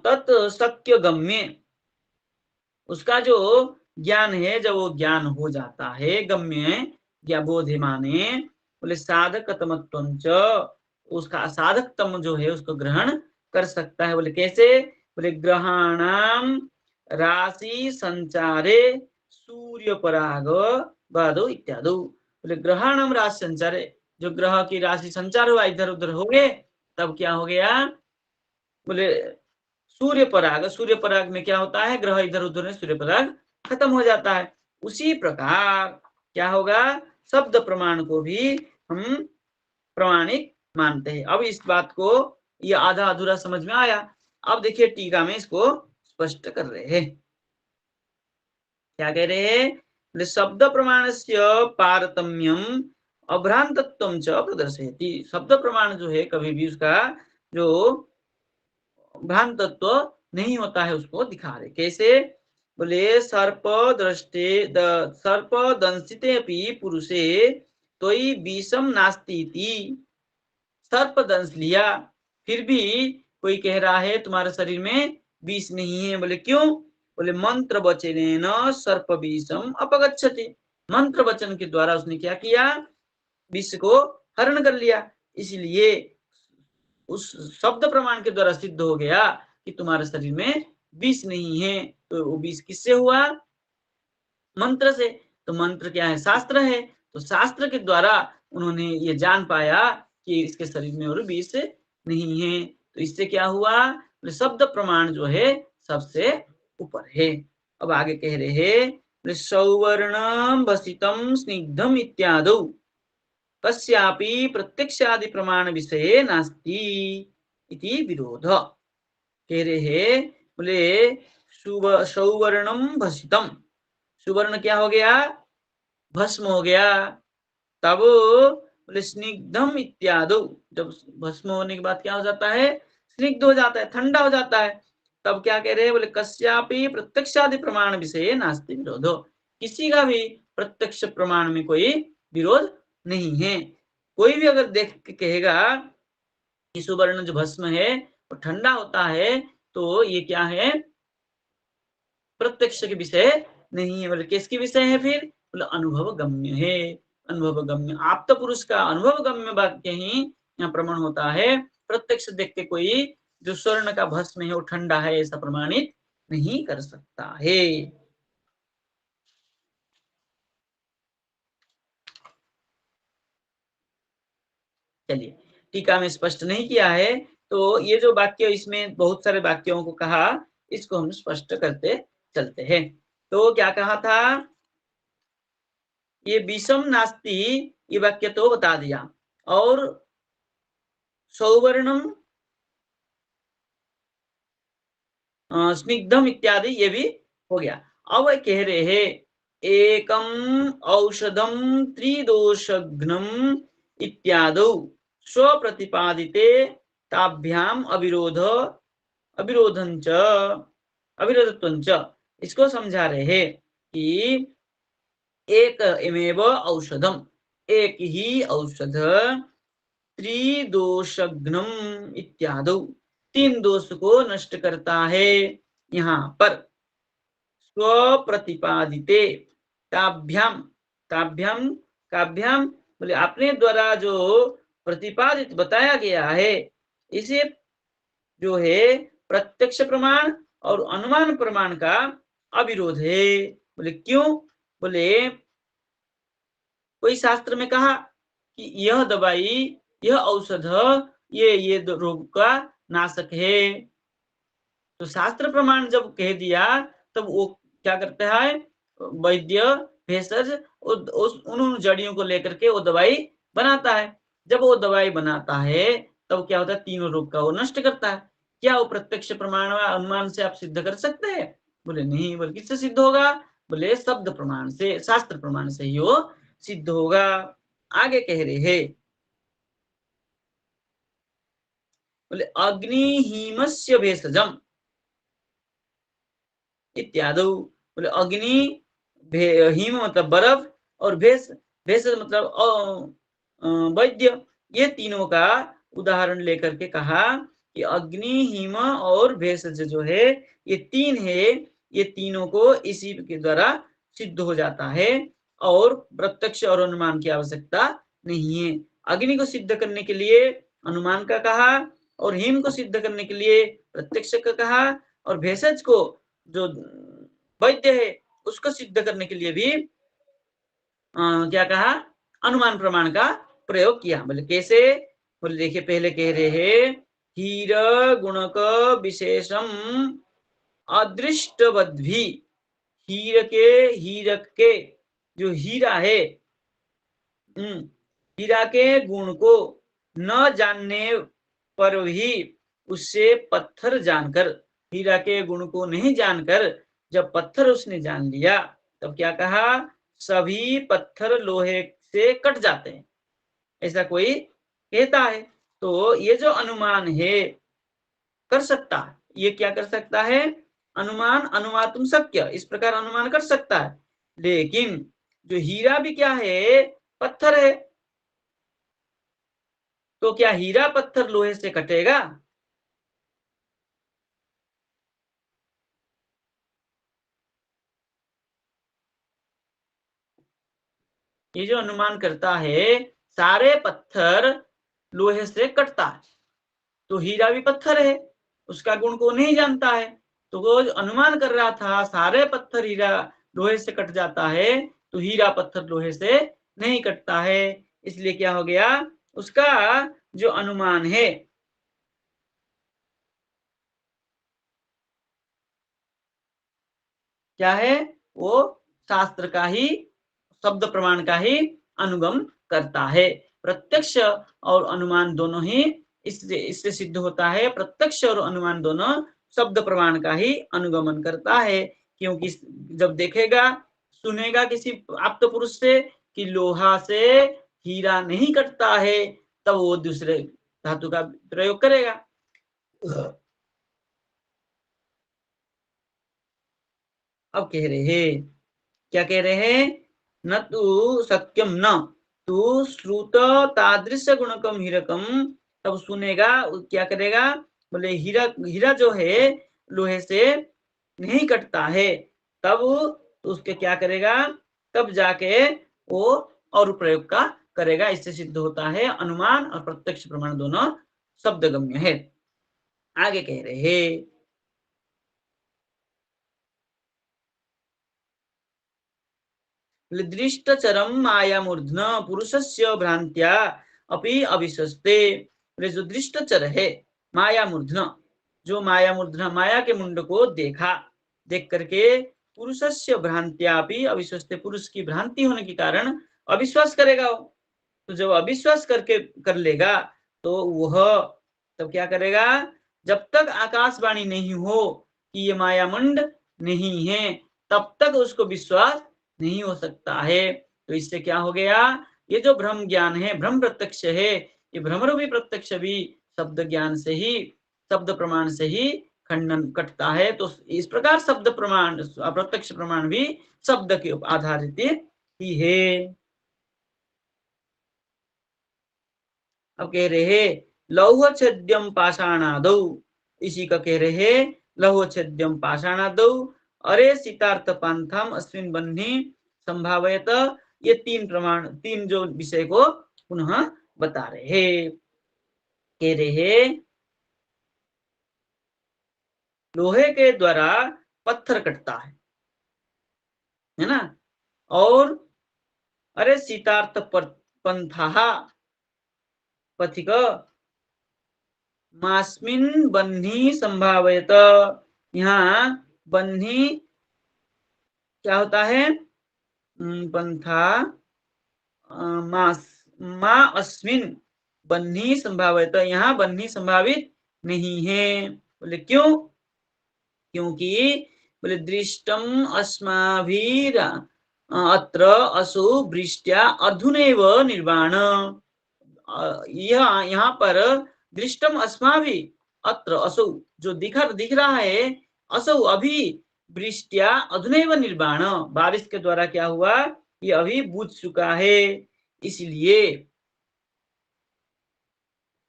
तत्सत्य गम्य उसका जो ज्ञान है जब वो ज्ञान हो जाता है गम्य या बोधमाने बोले साधकतमत्वंच उसका साधकतम जो है उसको ग्रहण कर सकता है। बोले कैसे? बोले ग्रहाणाम राशि संचारे सूर्य पराग बादो इत्यादि। बोले ग्रहाणाम राशि संचारे जो ग्रह की राशि संचार हुआ इधर उधर हो गए तब क्या हो गया? बोले सूर्य पराग में क्या होता है? ग्रह इधर उधर में सूर्य पराग खत्म हो जाता है। उसी प्रकार क्या होगा? शब्द प्रमाण को भी हम प्रमाणिक मानते हैं। अब इस बात को ये आधा अधूरा समझ में आया। अब देखिए टीका में इसको स्पष्ट कर रहे हैं। क्या कह रहे हैं? शब्द प्रमाण से पारतम्यम अभ्रांतत्वम च प्रदर्शयति। शब्द प्रमाण जो है कभी भी उसका जो भ्रांत तत्व नहीं होता है उसको दिखा रहे। कैसे? बोले सर्प दृष्टे सर्प दंशिते अपि पुरुषे तोई विषम नास्ति इति। सर्प दंश लिया फिर भी कोई कह रहा है तुम्हारे शरीर में विष नहीं है। बोले क्यों? बोले मंत्र वचनेन सर्प विषम अपगच्छति। मंत्र वचन के द्वारा उसने क्या किया? विष को हरण कर लिया। इसलिए उस शब्द प्रमाण के द्वारा सिद्ध हो गया कि तुम्हारे शरीर में विष नहीं है। तो वो विष किससे हुआ? मंत्र से। तो मंत्र क्या है? शास्त्र है। तो शास्त्र के द्वारा उन्होंने ये जान पाया कि इसके शरीर में और विष नहीं है। तो इससे क्या हुआ? शब्द प्रमाण जो है सबसे ऊपर है। अब आगे कह रहे हैं सौवर्णम भसितम स्निग्धम इत्यादि कस्यापि प्रत्यक्षादि प्रमाण विषये नास्ति इति विरोध। कह रहे हैं बोले सौवर्णम भसितम सुवर्ण क्या हो गया? भस्म हो गया। तब बोले स्निग्धम इत्यादि जब भस्म होने के बाद क्या हो जाता है? स्निग्ध हो जाता है, ठंडा हो जाता है। तब क्या कह रहे हैं? बोले कस्यापि प्रत्यक्षादि प्रमाण विषय नास्ति विरोधो। किसी का भी प्रत्यक्ष प्रमाण में कोई विरोध नहीं है। कोई भी अगर देख के कहेगा कि सुवर्ण जो भस्म है वो ठंडा होता है तो ये क्या है? प्रत्यक्ष के विषय नहीं है। बोले किसके विषय है फिर? बोले अनुभव गम्य है। अनुभव गम्य आप्त पुरुष का अनुभव गम्य वाक्य ही यहाँ प्रमाण होता है। प्रत्यक्ष देख के कोई जो स्वर्ण का भस्म है वो ठंडा है ऐसा प्रमाणित नहीं कर सकता है। चलिए टीका में स्पष्ट नहीं किया है तो ये जो वाक्य इसमें बहुत सारे वाक्यों को कहा इसको हम स्पष्ट करते चलते हैं। तो क्या कहा था? ये विषम नास्ति ये वाक्य तो बता दिया और सौवर्णम स्निग्धम इत्यादि ये भी हो गया। अब कह रहे हैं एकम औषधम त्रिदोषघ्नम इत्यादि स्वप्रतिपादिते ताभ्याम अविरोध अविरोधंच अविरोधत्वंच। इसको समझा रहे हैं कि एक एमेव औषधम एक ही औषध त्रिदोषघ्नम इत्यादि तीन दोष को नष्ट करता है। यहाँ पर स्वप्रतिपादिते काभ्याम काभ्याम काभ्याम बोले अपने द्वारा जो प्रतिपादित बताया गया है इसे जो है प्रत्यक्ष प्रमाण और अनुमान प्रमाण का अविरोध है। बोले क्यों? बोले कोई शास्त्र में कहा कि यह दवाई यह औषध ये रोग का नाशक है। तो शास्त्र प्रमाण जब कह दिया तब वो क्या करता है? वैद्य भेषज उन जड़ियों को लेकर के वो दवाई बनाता है। जब वो दवाई बनाता है तब क्या होता है? तीनों रोग का वो नष्ट करता है। क्या वो प्रत्यक्ष प्रमाण व अनुमान से आप सिद्ध कर सकते हैं? बोले नहीं। बोले किससे सिद्ध होगा? बोले शब्द प्रमाण से शास्त्र प्रमाण से ही वो सिद्ध होगा। आगे कह रहे हैं, बोले अग्नि हिमस्य भेषजम इत्यादि। बोले अग्नि, हिम मतलब बर्फ, और भेषज मतलब वैद्य, ये तीनों का उदाहरण लेकर के कहा कि अग्नि, हिम और भेषज जो है, ये तीन है, ये तीनों को इसी के द्वारा सिद्ध हो जाता है, और प्रत्यक्ष और अनुमान की आवश्यकता नहीं है। अग्नि को सिद्ध करने के लिए अनुमान का कहा, और हिम को सिद्ध करने के लिए प्रत्यक्ष का कहा, और भेषज को जो वैद्य है उसको सिद्ध करने के लिए भी क्या कहा, अनुमान प्रमाण का प्रयोग किया। बोले कैसे? बोले देखिए, पहले कह रहे हैं हीर गुणक विशेषम अदृष्टवद्भि। हीरक के जो हीरा है, हीरा के गुण को न जानने पर भी उससे पत्थर जानकर, हीरा के गुण को नहीं जानकर जब पत्थर उसने जान लिया, तब क्या कहा, सभी पत्थर लोहे से कट जाते हैं, ऐसा कोई कहता है। तो ये जो अनुमान है कर सकता है, ये क्या कर सकता है, अनुमान अनुमातुम शक्य, इस प्रकार अनुमान कर सकता है। लेकिन जो हीरा भी क्या है, पत्थर है, तो क्या हीरा पत्थर लोहे से कटेगा? ये जो अनुमान करता है सारे पत्थर लोहे से कटता है, तो हीरा भी पत्थर है, उसका गुण को नहीं जानता है, तो वो जो अनुमान कर रहा था सारे पत्थर हीरा लोहे से कट जाता है, तो हीरा पत्थर लोहे से नहीं कटता है। इसलिए क्या हो गया, उसका जो अनुमान है, क्या है, वो शास्त्र का ही, शब्द प्रमाण का ही अनुगम करता है। प्रत्यक्ष और अनुमान दोनों ही इससे इससे सिद्ध होता है। प्रत्यक्ष और अनुमान दोनों शब्द प्रमाण का ही अनुगमन करता है, क्योंकि जब देखेगा सुनेगा किसी आप्त पुरुष से कि लोहा से हीरा नहीं कटता है, तब वो दूसरे धातु का प्रयोग करेगा। अब कह रहे हैं, क्या कह रहे हैं, न तु सत्यम न तू श्रुत तादृश गुणकम हीरकम। तब सुनेगा, क्या करेगा, बोले हीरा, हीरा जो है लोहे से नहीं कटता है, तब तो उसके क्या करेगा, तब जाके वो और प्रयोग का करेगा। इससे सिद्ध होता है अनुमान और प्रत्यक्ष प्रमाण दोनों शब्द गम्य है। आगे कह रहे हैं, दृष्टचरम मायामूर्धन पुरुषस्य भ्रांत्या अपि अविश्वस्ते। जो दृष्टचर है मायामूर्धन, जो मायामूर्धन माया के मुंड को देखा, देख करके पुरुषस्य भ्रांत्या अपि अविश्वस्ते, पुरुष की भ्रांति होने के कारण अविश्वास करेगा वो। तो जब अविश्वास करके कर लेगा, तो वह तब क्या करेगा, जब तक आकाशवाणी नहीं हो कि ये मायामुंड नहीं है, तब तक उसको विश्वास नहीं हो सकता है। तो इससे क्या हो गया, ये जो भ्रम ज्ञान है, भ्रम प्रत्यक्ष है, ये भ्रमरूपी प्रत्यक्ष भी शब्द ज्ञान से ही, शब्द प्रमाण से ही खंडन कटता है। तो इस प्रकार शब्द प्रमाण, प्रत्यक्ष प्रमाण भी शब्द के आधारित ही है। अब कह रहे हैं लौह छेद्यम पाषाणादौ, इसी का कह रहे हैं लौह छेद्यम पाषाणादौ अरे सीतार्थ पंथम अश्विन बन्ही संभावयत। ये तीन प्रमाण, तीन जो विषय को पुनः बता रहे हैं। कह रहे हैं लोहे के द्वारा पत्थर कटता है ना, और अरे सीतार्थ पंथा पथिक मास्मिन बन्ही संभावयत। यहाँ बन्ही क्या होता है, पंथा मास, मा अस्मिन बन्ही संभावित, यहाँ बन्ही संभावित नहीं है। बोले क्यों, क्योंकि बोले दृष्टम अस्माभीर अत्र असौ वृष्ट्या अधुनैव निर्वाण। यहाँ पर दृष्टम अस्माभिः अत्र असौ, जो दिख रहा है, असौ अभी, वृष्ट्या अधुनैव निर्वाण, बारिश के द्वारा क्या हुआ, ये अभी बुझ चुका है। इसलिए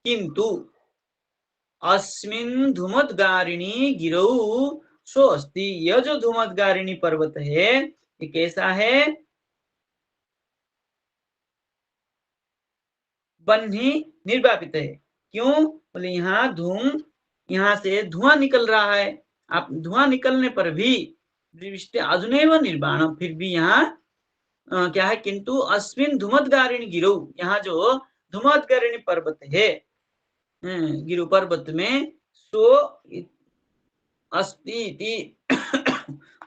किंतु अस्मिन् धूमद्गारिणी गिरौ सो अस्ति, यह जो धूमद्गारिणी पर्वत है ये कैसा है, बन्ही निर्वापित है। क्यों, बोले यहाँ से धुआं निकल रहा है। आप धुआं निकलने पर भी दृष्टि अधुनैव निर्वाण, फिर भी यहाँ क्या है, किंतु अस्मिन् धूमद्गारिणी गिरौ, यहाँ जो धूमद्गारिणी पर्वत है, गिरु पर्वत में, सो अस्ति इति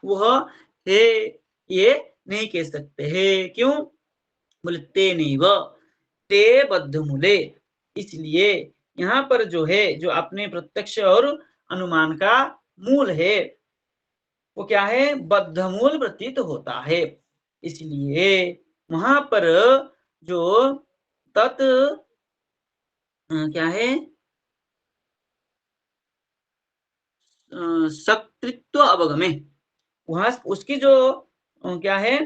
वह है, ये नहीं कह सकते हैं। क्यों, बोले ते नैव ते बद्धमूले, इसलिए यहाँ पर जो है, जो अपने प्रत्यक्ष और अनुमान का मूल है, वो क्या है, बद्धमूल प्रतीत होता है। इसलिए वहां पर जो तत् क्या है, शक्तित्व अवगमे, वहां उसकी जो क्या है,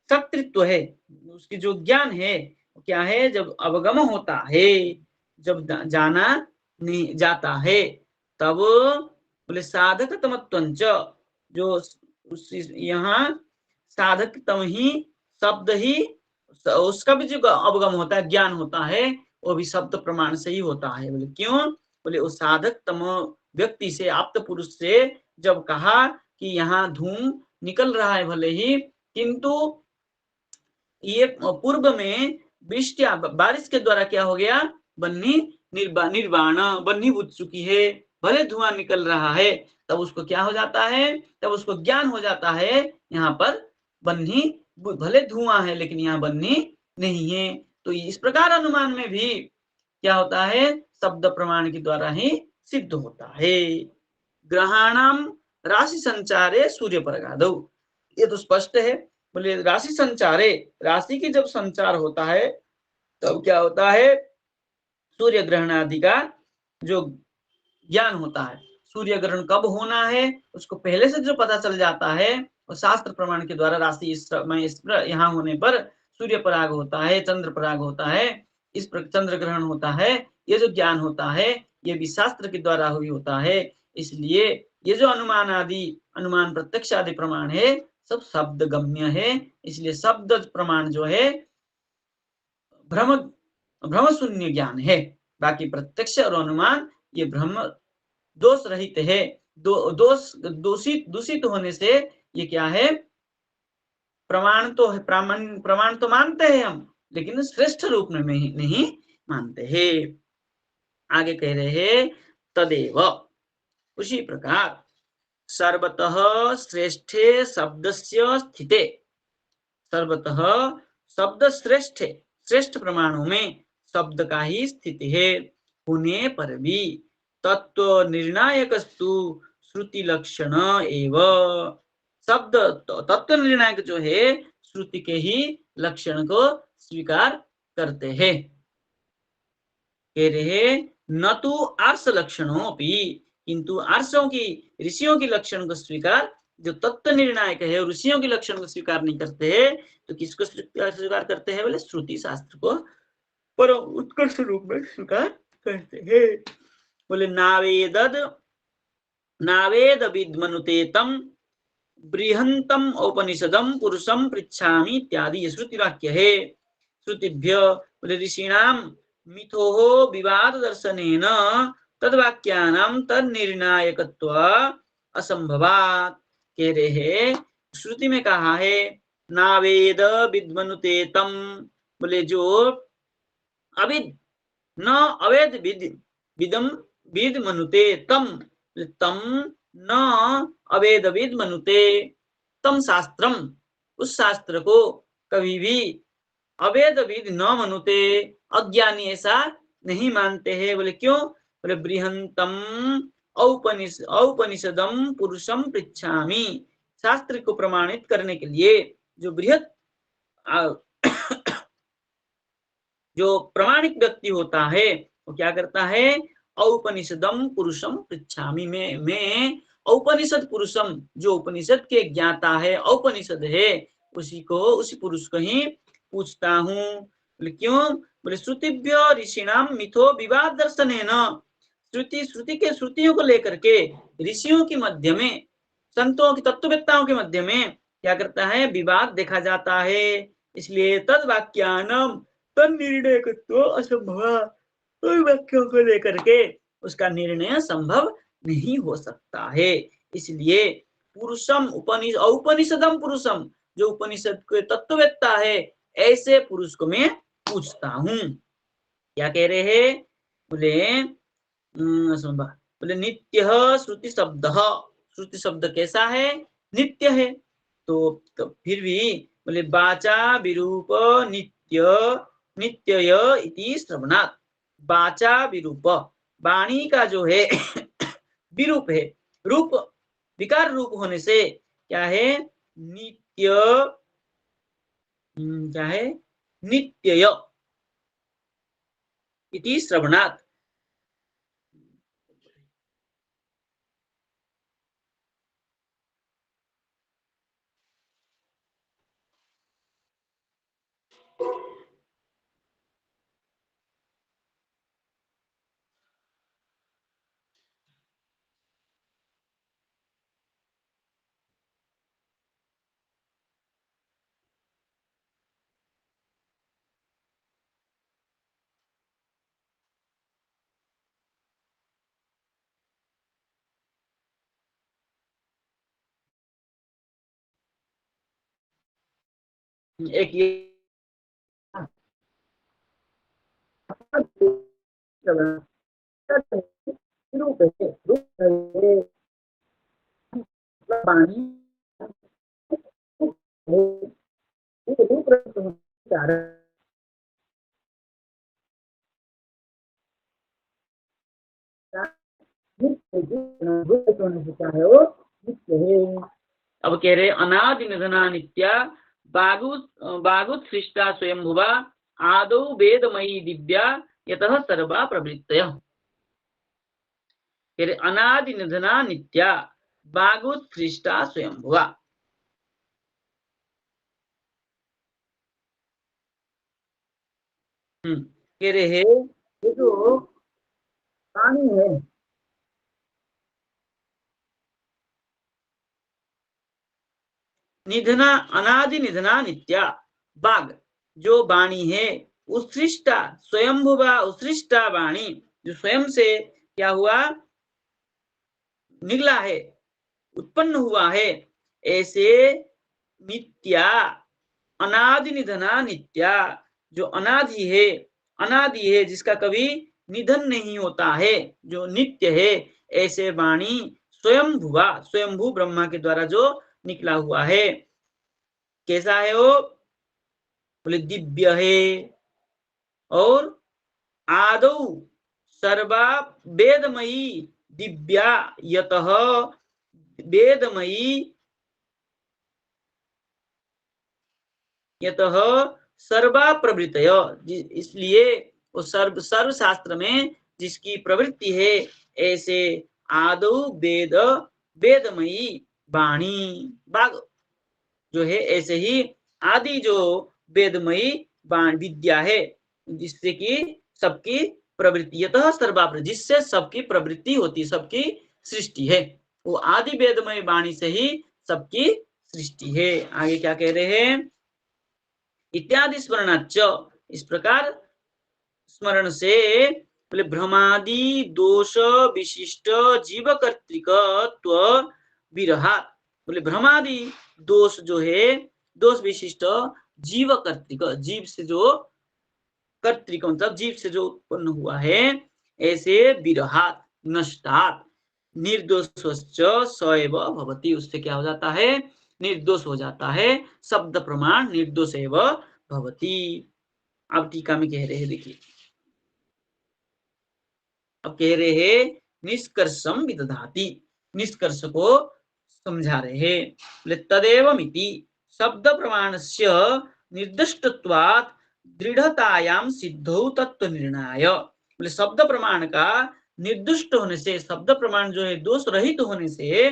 शक्तित्व है, उसकी जो ज्ञान है, क्या है, जब अवगम होता है, जब जाना नहीं जाता है, तब बोले साधक तमत्वंच, जो यहाँ साधक तम ही, शब्द ही, उसका भी जो अवगम होता है, ज्ञान होता है, वो भी शब्द प्रमाण से ही होता है। बोले क्यों, बोले उस साधक तम व्यक्ति से, आप्त पुरुष से जब कहा कि यहाँ धूम निकल रहा है भले ही, किंतु ये पूर्व में वृष्टि बारिश के द्वारा क्या हो गया, बन्ही निर्वाण, बन्ही बुझ चुकी है, भले धुआं निकल रहा है, तब उसको क्या हो जाता है, तब उसको ज्ञान हो जाता है, यहाँ पर बन्ही, भले धुआं है लेकिन यहाँ बन्ही नहीं है। तो इस प्रकार अनुमान में भी क्या होता है, शब्द प्रमाण के द्वारा ही सिद्ध होता है। ग्रहाणाम राशि संचारे सूर्य परगादौ, ये तो स्पष्ट है। बोले राशि संचारे, राशि की जब संचार होता है तब क्या होता है, सूर्य ग्रहण आदि का जो ज्ञान होता है। सूर्य ग्रहण कब होना है उसको पहले से जो पता चल जाता है, और शास्त्र प्रमाण के द्वारा राशि इस यहाँ होने पर सूर्य पराग होता है, चंद्र पराग होता है, इस चंद्र ग्रहण होता है, ये जो ज्ञान होता है ये भी शास्त्र के द्वारा ही होता है। इसलिए ये जो अनुमान आदि, अनुमान प्रत्यक्ष आदि प्रमाण है, सब शब्द गम्य है। इसलिए शब्द प्रमाण जो है भ्रम भ्रम शून्य ज्ञान है। बाकी प्रत्यक्ष और अनुमान ये भ्रम दोष रहित है। दोष दूषित होने से ये क्या है, प्रमाण तो है, प्रमाण तो मानते हैं हम, लेकिन श्रेष्ठ रूप में नहीं मानते हैं। आगे कह रहे हैं तदेव, उसी प्रकार सर्वतः श्रेष्ठे शब्दस्य स्थिते, सर्वतः शब्द श्रेष्ठ, श्रेष्ठ प्रमाणों में शब्द का ही स्थिति है होने पर भी तत्व निर्णायकस्तु श्रुति लक्षण एव, शब्द तत्व निर्णायक जो है श्रुति के ही लक्षण को स्वीकार करते हैं। कह रहे न तो आर्ष लक्षणों भी, किंतु आर्षों की, ऋषियों की लक्षण को स्वीकार, जो तत्व निर्णायक है ऋषियों के लक्षण को स्वीकार नहीं करते हैं, तो किसको स्वीकार करते हैं, बोले श्रुति शास्त्र को परम उत्कृष्ट रूप में स्वीकार करते हैं। बोले नावेद विद्मनुते तम बृहंतम औपनिषदम पुरुषम पृच्छामि इत्यादि ये श्रुति वाक्य है। श्रुतिभ्य बोले ऋषीणाम मिथो विवाद दर्शनेन तद्वाक्यानाम तन्निर्णायकत्व असंभवात्। कह रहे हैं श्रुति में कहा है नावेद विद्मनुते तम, बोले जो अविद न अवेद विदम विद मनुते तम, तम न अवेद विद मनुते तम शास्त्रम, उस शास्त्र को कभी भी अवेद विद न मनुते, अज्ञानी ऐसा नहीं मानते हैं। बोले क्यों, बोले बृहंतम औपनिषदम पुरुषम पृच्छामि, शास्त्र को प्रमाणित करने के लिए जो बृहत जो प्रामाणिक व्यक्ति होता है वो क्या करता है, औपनिषदम पुरुषम पृच्छामि, मैं औपनिषद पुरुषम, जो उपनिषद के ज्ञाता है, औपनिषद है, उसी पुरुष को ही पूछता हूँ। बोले क्यों? बोले श्रुतिभ्य ऋषिणाम मिथो विवाद दर्शनेन, श्रुतियों को लेकर के ऋषियों के मध्य में, संतों की, तत्ववेत्ताओं के मध्य में क्या करता है, विवाद देखा जाता है। इसलिए तद वाक्यानम तद निर्णय असंभव, उन वाक्यों को लेकर के उसका निर्णय संभव नहीं हो सकता है। इसलिए पुरुषम औपनिषदम पुरुषम, जो उपनिषद के तत्ववेत्ता है, ऐसे पुरुष को मैं पूछता हूँ। क्या कह रहे हैं? बोले नित्य श्रुति शब्द, श्रुति शब्द कैसा है? नित्य है। तो फिर भी बोले वाचा विरूप नित्य नित्यय इति श्रवणात्, वाचा विरूप, वाणी का जो है विरूप है, रूप विकार रूप होने से क्या है? नित्य, क्या है? नित्यय इति श्रवणात्। एक ये रूप है, रूप है, पानी रूप होने से क्या है, वो नित्य है। अब कह रहे अनादि निधना नित्या बागुत्सृष्टा स्वयंभुवा आदौ वेदमयी दिव्या यतः सर्वा प्रवृत्तय। कह रहे अनादि निधना नित्या बागुत्सृष्टा स्वयंभुवा। कह रहे ये जो पानी है, निधना अनादि निधना नित्या, बाघ जो वाणी है, उत्सृष्टा स्वयंभुवा, उत्सृष्टा वाणी जो स्वयं से क्या हुआ, निकला है, उत्पन्न हुआ है, ऐसे नित्या अनादि निधना नित्या, जो अनादि है जिसका कभी निधन नहीं होता है, जो नित्य है, ऐसे वाणी स्वयंभुवा, स्वयंभू ब्रह्मा के द्वारा जो निकला हुआ है। कैसा है वो? बोले दिव्य है, और आदौ सर्वा वेदमयी दिव्या यतः वेदमयी यतः सर्वा प्रवृत्तय, इसलिए वो सर्व शास्त्र में जिसकी प्रवृत्ति है, ऐसे आदौ वेदमयी वाणी, बाग जो है, ऐसे ही आदि जो वेदमयी विद्या है, जिससे कि सबकी प्रवृत्ति, यतः सर्वा, जिससे सबकी प्रवृत्ति होती, सबकी सृष्टि है, वो आदि वेदमय वाणी से ही सबकी सृष्टि है। आगे क्या कह रहे हैं? इत्यादि स्मरणाच, इस प्रकार स्मरण से, बोले भ्रमादि दोष विशिष्ट जीव कर्तृकत्व विरहात, बोले भ्रमादि दोष जो है, दोष विशिष्ट जीव कर्तृक, जीव से जो कर्तृक मतलब जीव से जो उत्पन्न हुआ है, ऐसे विरहात नष्टात निर्दोष सएव भवति, उससे क्या हो जाता है? निर्दोष हो जाता है, शब्द प्रमाण निर्दोष एव भवति। अब टीका में कह रहे हैं, देखिए अब कह रहे हैं निष्कर्षम विदधाति, निष्कर्ष को समझा रहे हैं। तदेव मिति शब्द प्रमाणस्य निर्दिष्टत्वात् दृढ़तायाम सिद्धौ तत्व निर्णय। बोले शब्द प्रमाण का निर्दिष्ट होने से, शब्द प्रमाण जो है दोष रहित होने से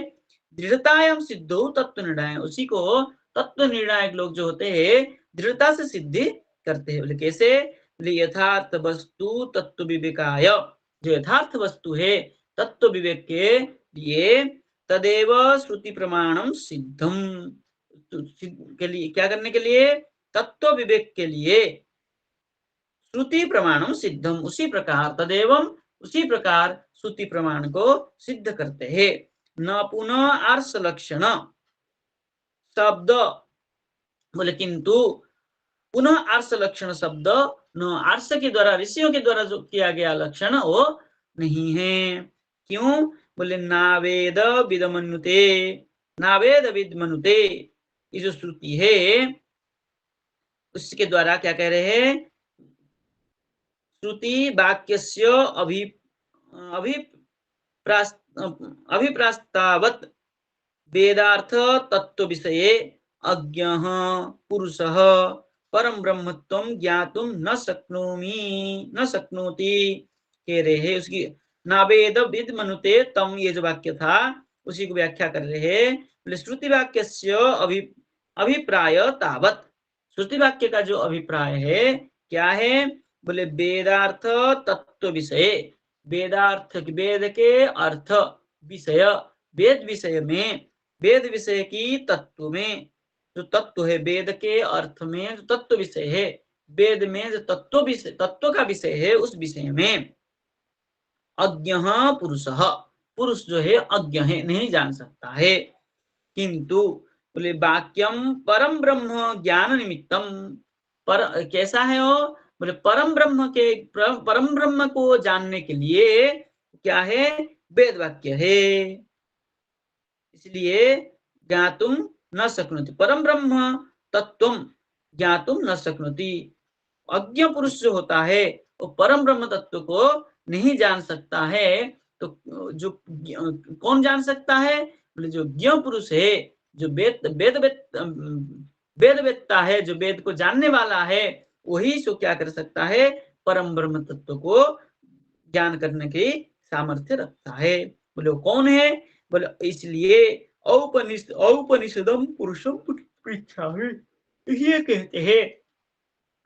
दृढ़तायाम सिद्धौ तत्व निर्णय, उसी को तत्व निर्णायक लोग जो होते हैं दृढ़ता से सिद्धि करते हैं। बोले कैसे? बोले यथार्थ वस्तु तत्व विवेकाय, जो यथार्थ वस्तु है तत्व विवेक के लिए तदेव श्रुति प्रमाणम सिद्धम, के लिए क्या करने के लिए? तत्व विवेक के लिए श्रुति प्रमाणम सिद्धम, उसी प्रकार तदेवम, उसी प्रकार श्रुति प्रमाण को सिद्ध करते हैं। न पुनः आर्ष लक्षण शब्द, बोले किंतु पुनः आर्ष लक्षण शब्द न आर्ष के द्वारा, ऋषियों के द्वारा जो किया गया लक्षण वो नहीं है। क्यों? बोले नावेद विदमनुते, नावेद विदमनुते, ये जो श्रुति है उसके द्वारा क्या कह रहे हैं? श्रुति वाक्यस्य अभिप्रास्तावत् वेदार्थ तत्व विषये अज्ञः पुरुषः परम ब्रह्मत्वं ज्ञातुं न शक्नोति, कह रहे हैं। उसकी नावेद विद मनुते तम, ये जो वाक्य था उसी को व्याख्या कर रहे हैं। श्रुति वाक्यस्य अभिप्राय तावत्, श्रुति वाक्य का जो अभिप्राय है क्या है? बोले वेदार्थ तत्व विषय, वेदार्थ, वेद के अर्थ विषय, वेद विषय में, वेद विषय की तत्व में, जो तत्व है वेद के अर्थ में, जो तत्व विषय है वेद में, जो तत्व विषय, तत्व का विषय है उस विषय में अज्ञः पुरुषः, पुरुष जो है अज्ञ है, नहीं जान सकता है। किंतु बोले वाक्यम परम ब्रह्म ज्ञान निमित्तम, पर कैसा है वो? बोले परम ब्रह्म के, परम ब्रह्म को जानने के लिए क्या है? वेद वाक्य है, इसलिए ज्ञातुम न शक्नोति, परम ब्रह्म तत्वम ज्ञातुम न शक्नोति। अज्ञ पुरुष जो होता है वो परम ब्रह्म तत्व को नहीं जान सकता है। तो जो कौन जान सकता है? बोले जो ज्ञ पुरुष है, जो वेद वेदता है, जो वेद को जानने वाला है, वही सो क्या कर सकता है? परम ब्रह्म तत्व को ज्ञान करने की सामर्थ्य रखता है। बोले वो कौन है? बोले इसलिए औपनिषदम पुरुषम पृच्छामि, ये कहते हैं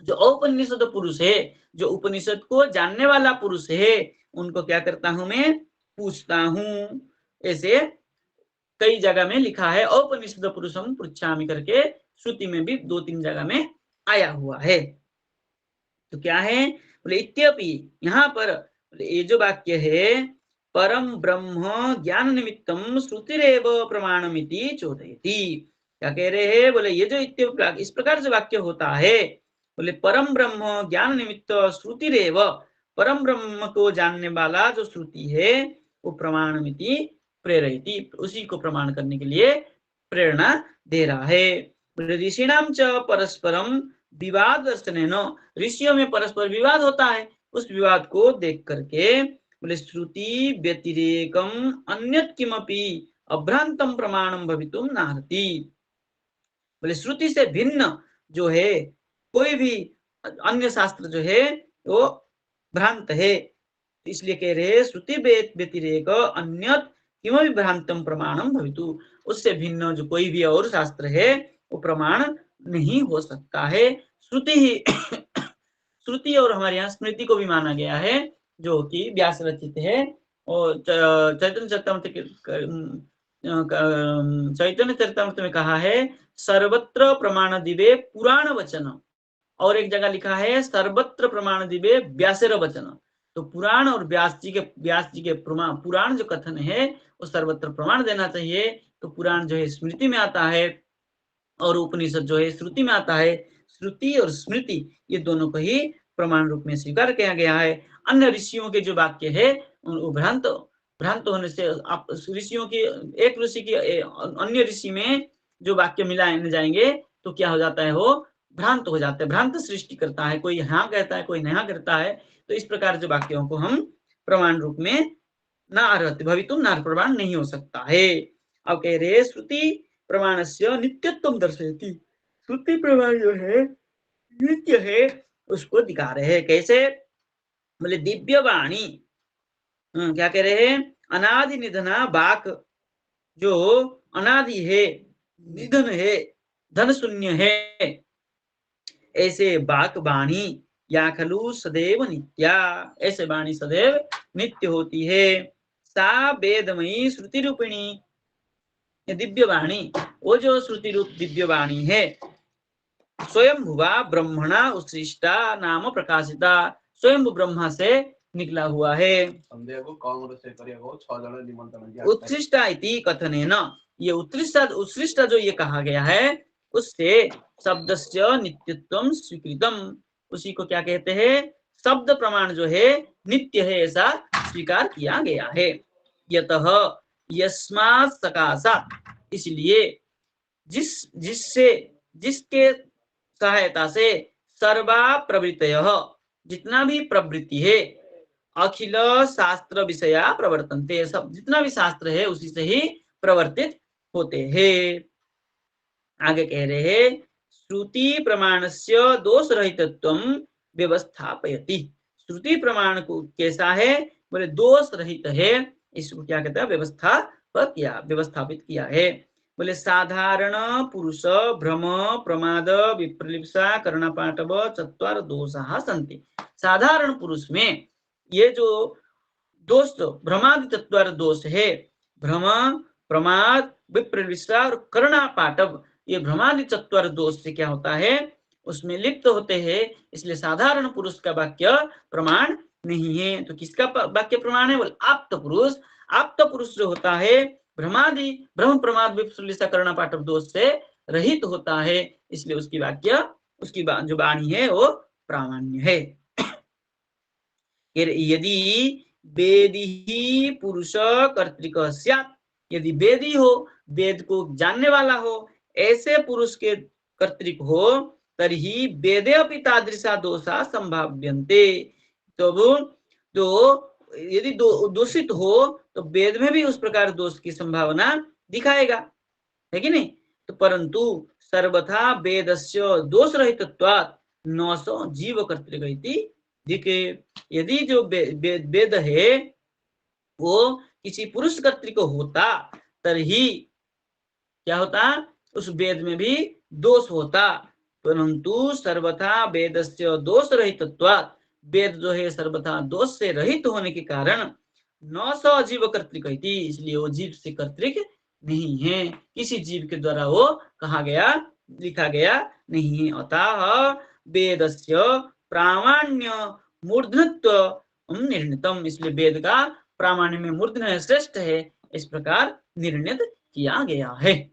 जो औपनिषद पुरुष है, जो उपनिषद को जानने वाला पुरुष है, उनको क्या करता हूं मैं? पूछता हूं। ऐसे कई जगह में लिखा है औपनिषद पुरुषम पृच्छामि करके, श्रुति में भी 2-3 जगह में आया हुआ है। तो क्या है? बोले इत्यपि, यहाँ पर ये जो वाक्य है परम ब्रह्म ज्ञान निमित्तम श्रुतिरेव प्रमाणमिति चोदयति, क्या कह रहे हैं? बोले ये जो इस प्रकार से वाक्य होता है, बोले परम ब्रह्म ज्ञान निमित्त श्रुतिरेव, परम ब्रह्म को जानने वाला जो श्रुति है वो प्रमाणमिति प्रेरयति, उसी को प्रमाण करने के लिए प्रेरणा दे रहा है। ऋषिणाम च परस्परम विवाद दर्शनेन, ऋषियों में परस्पर विवाद होता है, उस विवाद को देख करके बोले श्रुति व्यतिरेकम अन्यत् किमपि अभ्रांतम प्रमाणम भवितुम नार्हति, बोले श्रुति से भिन्न जो है कोई भी अन्य शास्त्र जो है वो भ्रांत है, इसलिए कह रहे श्रुति व्यतिरेक अन्यत् किमपि भ्रांतम प्रमाणम भवितु, उससे भिन्न जो कोई भी और शास्त्र है वो प्रमाण नहीं हो सकता है। श्रुति ही श्रुति और हमारे यहाँ स्मृति को भी माना गया है, जो कि व्यास रचित है। और चैतन्य चरितामृत में कहा है सर्वत्र प्रमाण दिवे पुराण वचन, और एक जगह लिखा है सर्वत्र प्रमाण दिवे व्यासेर वचन। तो पुराण और व्यास जी के पुराण जो कथन है वो सर्वत्र प्रमाण देना चाहिए। तो पुराण जो है स्मृति में आता है और उपनिषद जो है श्रुति में आता है। श्रुति और स्मृति ये दोनों को ही प्रमाण रूप में स्वीकार किया गया है। अन्य ऋषियों के जो वाक्य है वो भ्रांत होने से, आप ऋषियों की, एक ऋषि की अन्य ऋषि में जो वाक्य मिलाए जाएंगे तो क्या हो जाता है? वो भ्रांत हो जाते हैं, भ्रांत सृष्टि करता है, कोई हाँ कहता है कोई नहीं करता है। तो इस प्रकार जो वाक्यों को हम प्रमाण रूप में नार्हति भवितुम नार्ह, प्रमाण नहीं हो सकता है। अब कह रहे श्रुति प्रमाणस्य नित्यत्वं दर्शयति, श्रुति प्रमाण जो है नित्य है उसको दिखा रहे हैं। कैसे? बोले दिव्य वाणी, क्या कह रहे हैं? अनादि निधना बाक, जो अनादि है, निधन है, धन शून्य है, ऐसे बाक वाणी या खलु सदैव नित्या, ऐसे वाणी सदैव नित्य होती है। सा वेदमयी श्रुति रूपिणी, दिव्य वाणी, वो जो श्रुति रूप दिव्य वाणी है, स्वयं भुवा ब्रह्मणा उत्सृष्टा नाम प्रकाशिता, स्वयं ब्रह्मा से निकला हुआ है। उत्सृष्टा इति कथनेन, ये उत्सृष्टा जो ये कहा गया है उससे शब्दस्य नित्यत्वं स्वीकृतम, उसी को क्या कहते हैं? शब्द प्रमाण जो है नित्य है ऐसा स्वीकार किया गया है। यतः यस्मात् सकाशात्, इसलिए जिसके सहायता से सर्वा प्रवृत्तयः, जितना भी प्रवृत्ति है, अखिल शास्त्र विषया प्रवर्तन्ते, सब जितना भी शास्त्र है उसी से ही प्रवर्तित होते हैं। आगे कह रहे हैं श्रुति प्रमाणस्य दोष रहितत्वं व्यवस्थापयति, श्रुति प्रमाण को कैसा है? बोले दोष रहित है, इसको क्या कहता है? व्यवस्थापित किया है। बोले साधारण पुरुष भ्रम प्रमाद विप्रलिप्सा कर्णपाटव चत्वार दोषाः सन्ति, साधारण पुरुष में ये जो दोष, भ्रमादि चत्वार दोष है, भ्रम प्रमाद विप्रलिप्सा और कर्णपाटव, ये भ्रमादि चत्वार दोष से क्या होता है? उसमें लिप्त होते हैं, इसलिए साधारण पुरुष का वाक्य प्रमाण नहीं है। तो किसका वाक्य प्रमाण है? बोले आप्त पुरुष। आप्त पुरुष जो होता है भ्रमादि भ्रम प्रमाद विप्रलिप्सा कर्णपाटव दोष से रहित होता है, इसलिए उसकी वाक्य, उसकी जो वाणी है वो प्रामाण्य है। यदि वेदी पुरुष कर्तृक स्यात्, यदि वेदी हो, वेद को जानने वाला हो, ऐसे पुरुष के कर्तृक हो, तर्हि वेदे अपि तादृशा दोषा संभाव्यन्ते, तो यदि दूषित हो तो वेद में भी उस प्रकार दोष की संभावना दिखाएगा, है कि नहीं? तो परंतु सर्वथा वेदस्य दोष रहितत्वात् नौसो जीव कर्तृक इति दिखे, यदि जो वेद है वो किसी पुरुष कर्तृक होता, तभी क्या होता? उस वेद में भी दोष होता, परंतु सर्वथा वेदस्य दोष रहितत्वात्, वेद जो है सर्वथा दोष से रहित होने के कारण न स जीव कर्तृक इति, इसलिए वो जीव से कर्तृक नहीं है, किसी जीव के द्वारा वो कहा गया, लिखा गया नहीं है। अतः वेदस्य प्रामाण्य मूर्धन्यत्व निर्णीतम, इसलिए वेद का प्रामाण्य में मूर्धन्य श्रेष्ठ है, इस प्रकार निर्णित किया गया है।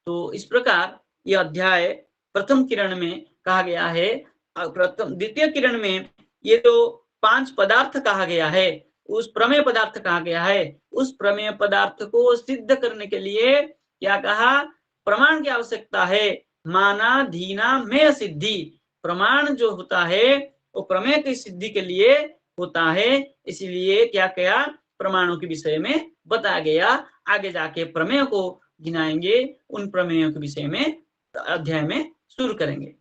तो इस प्रकार यह अध्याय प्रथम किरण में कहा गया है। द्वितीय किरण में ये जो 5 पदार्थ कहा गया है, उस प्रमेय पदार्थ कहा गया है, उस प्रमेय पदार्थ को सिद्ध करने के लिए क्या कहा? प्रमाण की आवश्यकता है। माना धीना में सिद्धि, प्रमाण जो होता है वो प्रमेय की सिद्धि के लिए होता है, इसीलिए क्या किया? प्रमाणों के विषय में बताया गया। आगे जाके प्रमेय को गिनाएंगे, उन प्रमेयों के विषय में अध्याय में शुरू करेंगे।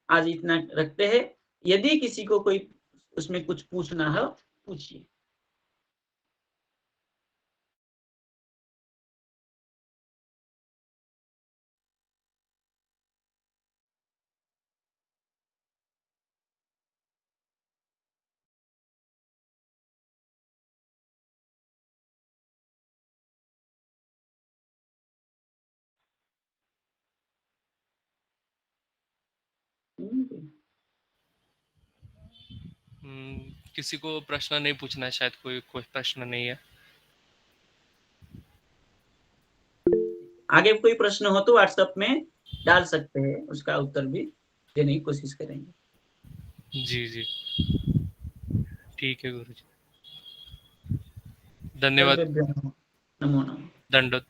आज इतना रखते हैं। यदि किसी को कोई उसमें कुछ पूछना हो पूछिए। किसी को प्रश्न नहीं पूछना है, शायद कोई प्रश्न नहीं है। आगे कोई प्रश्न हो तो व्हाट्सएप में डाल सकते हैं, उसका उत्तर भी देने की कोशिश करेंगे। जी जी, ठीक है गुरुजी, धन्यवाद। नमो नमः। दंडोत।